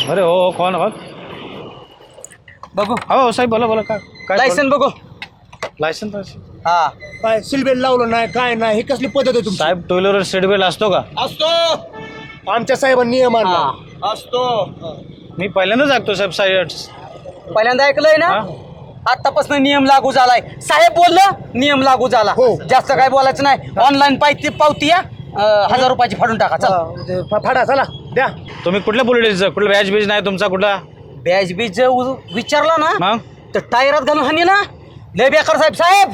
अरे हो कोण हो? बघू हो साहेब बोला काय लायसन बघू. लायसन हा काय सिलबेट लावलं नाही, काय नाही, हे कसली पद्धत आहे तुमची? साहेब टू व्हीलर सीट बेल्ट असतो का? असतो आमच्या साहेबांनी नियम आणला. असतो. मी पहिल्यांदाच ऐकतो साहेब साईड. पहिल्यांदा ऐकलंय ना? आतापासून नियम लागू झालाय. साहेब बोललं, नियम लागू झाला. हो. जास्त काय बोलायचं नाही. ऑनलाईन पावती या 1000 रुपयाची फाडून टाका. चल फाडा चला द्या. तुम्ही कुठल्या पोलिस कुठला बॅच बीज नाही तुमचा कुठला? बॅज बीज विचारला ना मग तर टायरात घालून हानी ना. लय बेकार साहेब.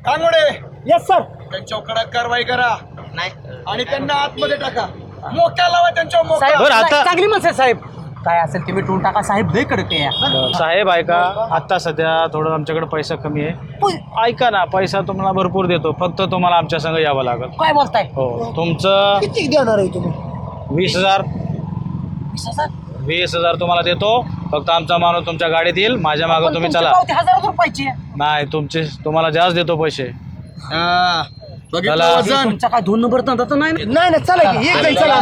कांगोडे येस सर. त्यांच्यावर कडक कारवाई करा. नाही आणि त्यांना आतमध्ये टाका. मोक्या लावा त्यांच्यावर मोक्या. साहेब बरं, आता- चांगली माणसं आहे साहेब. काय असेल ते मिटवून टाका साहेब. लय कडक आहे. साहेब ऐका, आता सध्या थोडं आमच्याकडे पैसा कमी आहे. ऐका ना, पैसा तुम्हाला भरपूर देतो, फक्त तुम्हाला आमच्या संग यावं लागेल. काय बोलताय? हो तुमचं किती देणार आहे तुम्ही? 20,000 20,000 तुम्हाला देतो. फक्त आमचा माणूस तुमच्या गाडीत येईल, माझ्या मागं तुम्ही चला. 1000 रुपयाची नाही तुम्हाला जास्त देतो पैसे. बघितलं चला. वजन? तुमचा काय 2 नंबर धंदा तर नाही ना? नाही नाही चला की एक जण चला.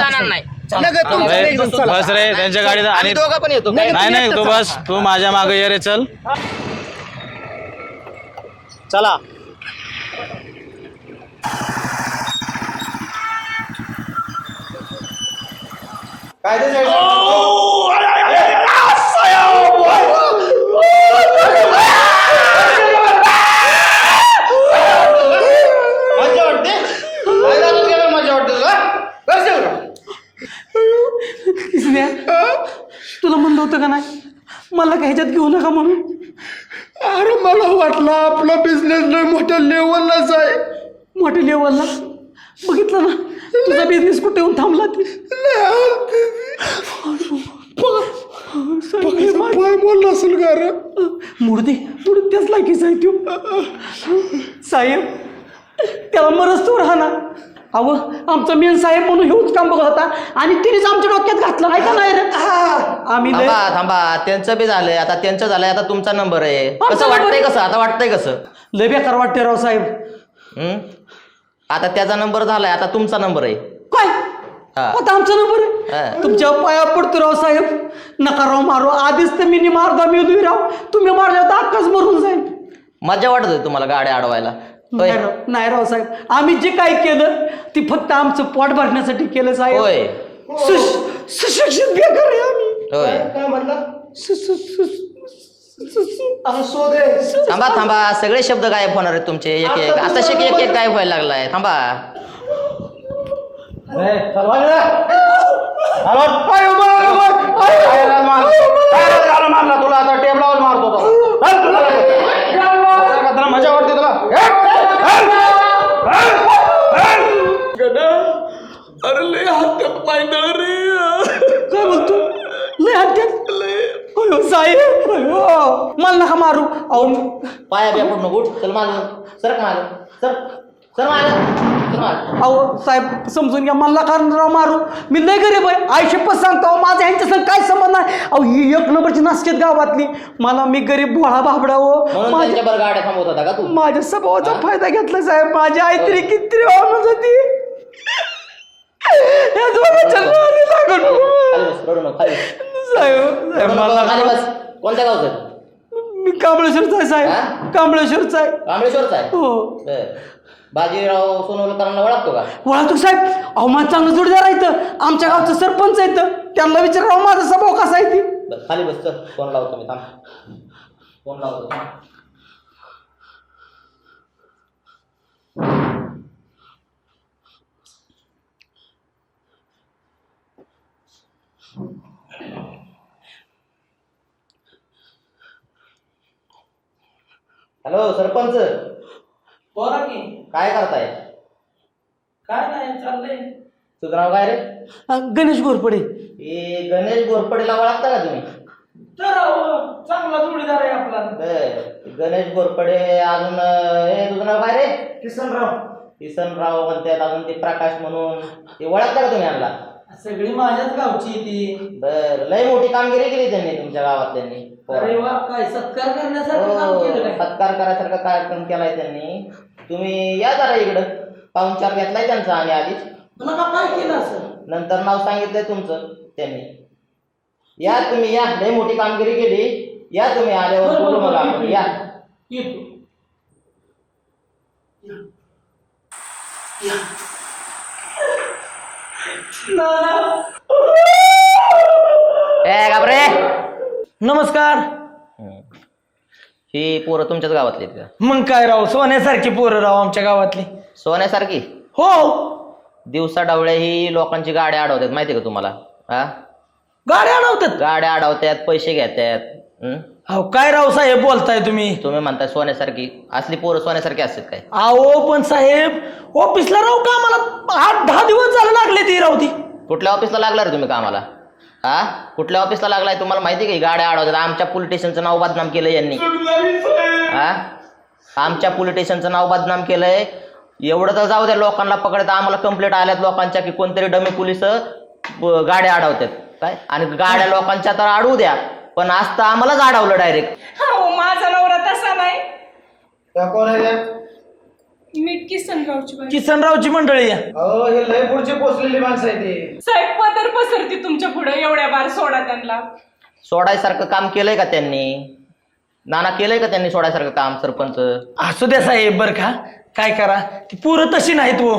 नगद तुमचं एक जण चला. बस रे त्यांच्या गाडीत. आणि दोघं पण येतो. नाही तू बस, तू माझ्या मागे ये रे. चल चला. किसन्या, तुला म्हणलं होतं का नाही मला काय ह्याच्यात घेऊ नका म्हणून? अरे मला वाटलं आपला बिझनेस लय मोठ्या लेवललाच आहे. मोठ्या लेवलला बघितलं ना तुझा बिझनेस कुठे येऊन थांबला ती. काय बोलला असेल का रे? मूर्ती तुडून त्याच लायकीचा आहे तो. साहेब त्याला मरस्तोवर राहणार. अहो आमचा मेन साहेब म्हणून हेच काम बघत होता आणि तिनेच आमच्या डोक्यात घातलं आहे का नाही रे? आम्ही लय- थांबा त्यांचं बी झालंय, आता त्यांचं झालंय, आता तुमचा नंबर आहे. आमचा कसं नंबर वाटतंय, आहे? कसं आता वाटतंय कसं? लय बेकार वाटते राव साहेब. आता त्याचा नंबर झालाय, आता तुमचा नंबर आहे. काय हा. आता आमचा नंबर आहे? हा. तुमच्या पाया पडतो राव साहेब. नका राव मारो. आधीच तर मी मारदा मिळतोय राव. तुम्ही मारल्या तर अक्काच मरून जाईल. मजा वाटत होती तुम्हाला गाड्या अडवायला? होय नाही राव साहेब, आम्ही जे काय केलं ती फक्त आमचं पोट भरण्यासाठी केलं साहेब. होय सुशिक्षित बेकार आहे आम्ही. होय. काय म्हणला? थांबा सगळे शब्द गायब होणार आहेत तुमचे एक एक. आता एक गायब व्हायला लागलाय. थांबा. मारला तुला आता टेबलावर मारतो मजा वाटते तुला. अरे लय हातात पायदळ रे. काय बोलतो? लय हत्यात होय साहेब. मला नका मारू. अहो पाया बिया पडू नको. चल माग सरक माग सर माग. अहो साहेब समजून घ्या. मला कारण राव मारू. मी लय गरीब आहे. आयुष्यपत सांगतो अहो, माझ्या ह्यांच्या संग काय संबंध नाही. अहो ही एक नंबरची नासकेत गावातली. मी गरीब भोळा भाबडा हो. म्हणून त्यांच्याबरोबर गाड्या थांबवत होता का तू? माझ्या स्वभावाचा फायदा घेतला साहेब. माझी आई तरी किती म्हणत होती. या दोघांच्या नादी लागू नको. खाली बस, रडू नको, खाली बस. साहेब मला खाली बस. कोणत्या गावचं? मी कांबळेश्वरचा आहे साहेब. कांबळेश्वरचा आहे. कांबळेश्वरचा आहे. हो बरं. बाजीराव सोनवलकरांना ओळखतो का? वळतो साहेब. अहो माझं चांगलं जोडीदार आहे इथं. आमच्या गावचं सरपंच आहे इथं. त्यांना विचारावं माझा स्वभाव कसा आहे ती. बरं, खाली बस. चल फोन लावतो मी. थांब फोन लावतो. हॅलो सरपंच, बोला की. काय करताय? काय नाही चाललंय. तुझं नाव काय रे? गणेश घोरपडे. हे गणेश घोरपडेला ओळखता का तुम्ही? तर चांगला जोडीदार आहे आपला. बरं. गणेश घोरपडे. अजून हे तुझं नाव काय रे? किसनराव म्हणतात. अजून ते प्रकाश म्हणून. ते ओळखता का तुम्ही आणला? सगळी माझ्याच गावची ती. बर. लय मोठी कामगिरी केली त्यांनी तुमच्या गावातल्यांनी. अरे वा, काय सत्कार करण्यासारखं काम केलं काय? सत्कार करायसारखा कार्यक्रम केलाय त्यांनी. तुम्ही या जरा इकडं. पाहुणचार घेतलाय त्यांचा आम्ही आधीच. नका काय केलं असं? नंतर नाव सांगितलंय तुमचं त्यांनी. या तुम्ही, या. लय मोठी कामगिरी केली. या तुम्ही, आल्यावर बोलू मग आपण. या. येतो. ए घाबरे. नमस्कार. ही पोरं तुमच्याच गावातली आहेत का? मग काय राव, सोन्यासारखी पोरं राव आमच्या गावातली. सोन्यासारखी? हो. दिवसा डावळे ही लोकांची गाड्या अडवतात माहिती का तुम्हाला? हा, गाड्या अडवतात. गाड्या अडवतात, पैसे घेतात. अहो काय राव साहेब बोलताय तुम्ही? तुम्ही म्हणताय सोन्यासारखी. असली पोरं सोन्यासारखी असतात काय? अहो पण साहेब ऑफिसला राव का मला 8-10 दिवस झाले लागले ती राव ती. कुठल्या ऑफिसला लागला रे तुम्ही कामाला? हा, कुठल्या ऑफिसला लागलाय? तुम्हाला माहिती का गाड्या अडवतात? आमच्या पोलीस स्टेशनचं नाव बदनाम केलं यांनी. हा, आमच्या पोलीस स्टेशनचं नाव बदनाम केलंय. एवढं तर जाऊ द्या, लोकांना पकडत आम्हाला कंप्लेंट आल्यात लोकांच्या की कोणतरी डमी पोलिस गाड्या अडवतात काय. आणि गाड्या लोकांच्या तर अडवू द्या, पण आज तर आम्हालाच अडवलं डायरेक्ट. हो माझा नवरा तसा नाही. कोण आहे मीठ किसनरावची बाई. किसनरावची मंडळी आहे. अहो हे लय पुढचे पोचलेली माणसं आहे ते. साहेब पदर पसरती तुमच्या पुढे एवढ्या बार सोडा त्यांना. सोडायसारखं काम केलंय का त्यांनी? नाना केलंय का त्यांनी सोडायसारखं काम सरपंच? असू द्या साहेब बरं का, काय करा ती पोरं तशी नाहीत हो,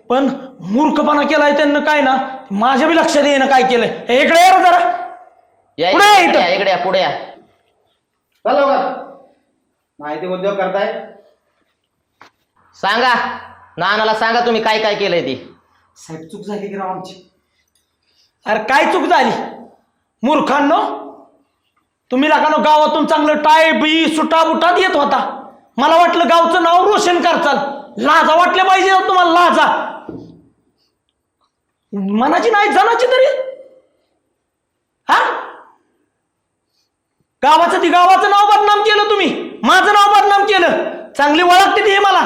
पण मूर्खपणा केलाय त्यांना काय ना माझ्या बी लक्षात येईना काय केलंय. हे इकडे या रे जरा. या पुढे या इकडे इथं. या, इकडे या, पुढे या. चला बघा माहिती उद्योग करताय. सांगा नानाला सांगा तुम्ही काय काय केलंय ती. साहेब चूक झाली की राव आमची. अरे काय चूक झाली मूर्खांनो? तुम्ही लागानो गावातून चांगलं टाय बी सुटा बुटात येत होता. मला वाटलं गावचं नाव रोशन करचाल. लाजा वाटल्या पाहिजे ना तुम्हाला, लाजा मनाची नाही जनाची तरी. हा गावाचं नाव बदनाम केलं तुम्ही, माझं नाव बदनाम केलं. चांगली ओळखते ती मला.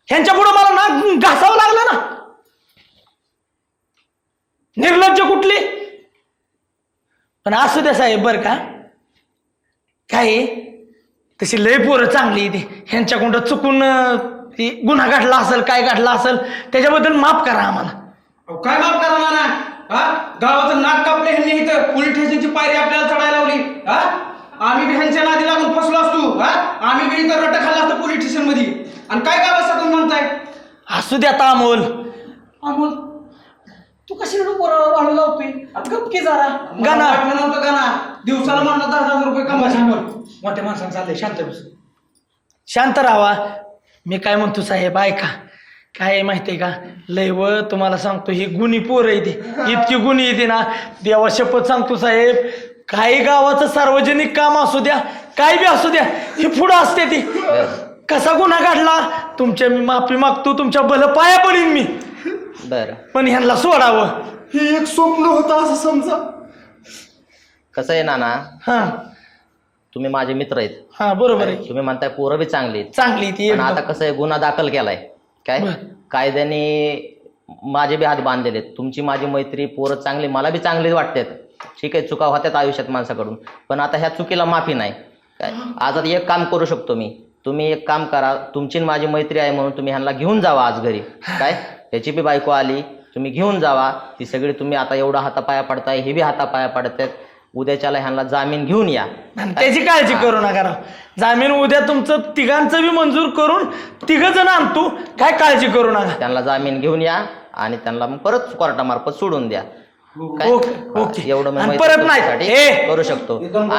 ह्यांच्या पुढे मला नाक घासावं लागलं ना. निर्लज्ज कुठली. पण असू द्या साहेब बरं का, काय तशी लय पोरं चांगली ती. ह्यांच्याकडून चुकून ती गुन्हा घडला असेल, काय घडला असेल, त्याच्याबद्दल माफ करा आम्हाला. काय माफ करा ना. हा गावाचं नाक कापले ह्यांनी, इथं पोलीस स्टेशनची पायरी आपल्याला चढायला लावली. हा आम्ही बी ह्यांच्या नादी लागून फसलो असतो. हा आम्ही बी इथं रट्टा खाल्ला असतो पोलीस स्टेशन मध्ये. आणि काय गावाचा तुम्ही म्हणताय? असू द्या आता अमोल. अमोल तू कशी पोराला वाढू लावतोय? गपकी जरा. गाणं वाटलं नव्हतं गाणं. दिवसाला म्हणलं 10,000 रुपये कमवायचे. मोठ्या माणसानं चाललंय, शांत बस. शांत राहा. मी काय म्हणतो साहेब ऐका, काय आहे माहितीये का, लय व तुम्हाला सांगतो ही गुणी पोर आहे ती, इतकी गुणी येते ना देवा शपथ सांगतो साहेब. काही गावाचं सार्वजनिक काम असू द्या, काय बी असू द्या, ही पुढं असते ती. कसा गुन्हा घडला तुमच्या मी माफी मागतो, तुमच्या भलं पाया पडीन मी. बरं पण ह्यांना सोडावं. हे एक स्वप्न होतं असं समजा. कसं आहे नाना, हा तुम्ही माझे मित्र आहेत. हा बरोबर आहे. तुम्ही म्हणताय पोरं बी चांगली आहेत. चांगली ती पण आता कसं आहे, गुन्हा दाखल केलाय काय, कायद्याने माझे बी हात बांधलेले आहेत. तुमची माझी मैत्री, पोरं चांगली, मला बी चांगली वाटतात. ठीक आहे, चुका होत्यात आयुष्यात माणसाकडून, पण आता ह्या चुकीला माफी नाही काय. आज आता एक काम करू शकतो मी, तुम्ही एक काम करा, तुमची माझी मैत्री आहे म्हणून तुम्ही ह्यांना घेऊन जावा आज घरी काय. ह्याची बी बायको आली, तुम्ही घेऊन जावा ती सगळी. तुम्ही आता एवढा हातापाया पडताय, हे बी हातापाया पडतात. उद्याच्याला ह्यांना जामीन घेऊन या. त्याची काळजी करू नका राव. जामीन उद्या तुमचं तिघांचं बी मंजूर करून 3 जण आणतो, काय काळजी करू नका. त्यांना जामीन घेऊन या आणि त्यांना मग परत कोर्टामार्फत सोडून द्या. काय? ओके. एवढं मी आणि मैत्री परत नाही. तुमच्यासाठी करू शकतो.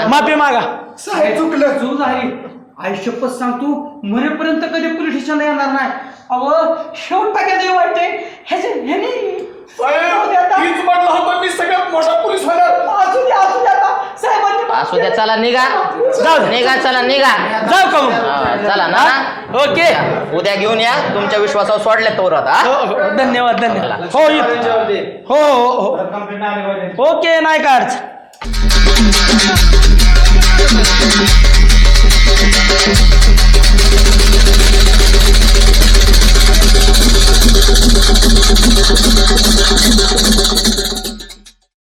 माफी मागा. साहेब चुकलं, चूक झाली. आयुष्यपत सांगतो, मरेपर्यंत कधी पोलीस स्टेशनला येणार नाही. अहो शेवट टाक्यात वाटते ह्याने मी सगळ्यात मोठा पोलीस होणार. असू द्या, चला निघा, निघा, चला निघा, जाऊ का मग? चला ना. ओके. उद्या घेऊन या, तुमच्या विश्वासावर सोडल्या तोर आता. धन्यवाद धन्यवाद. हो हो ओके, नाही का अडचण.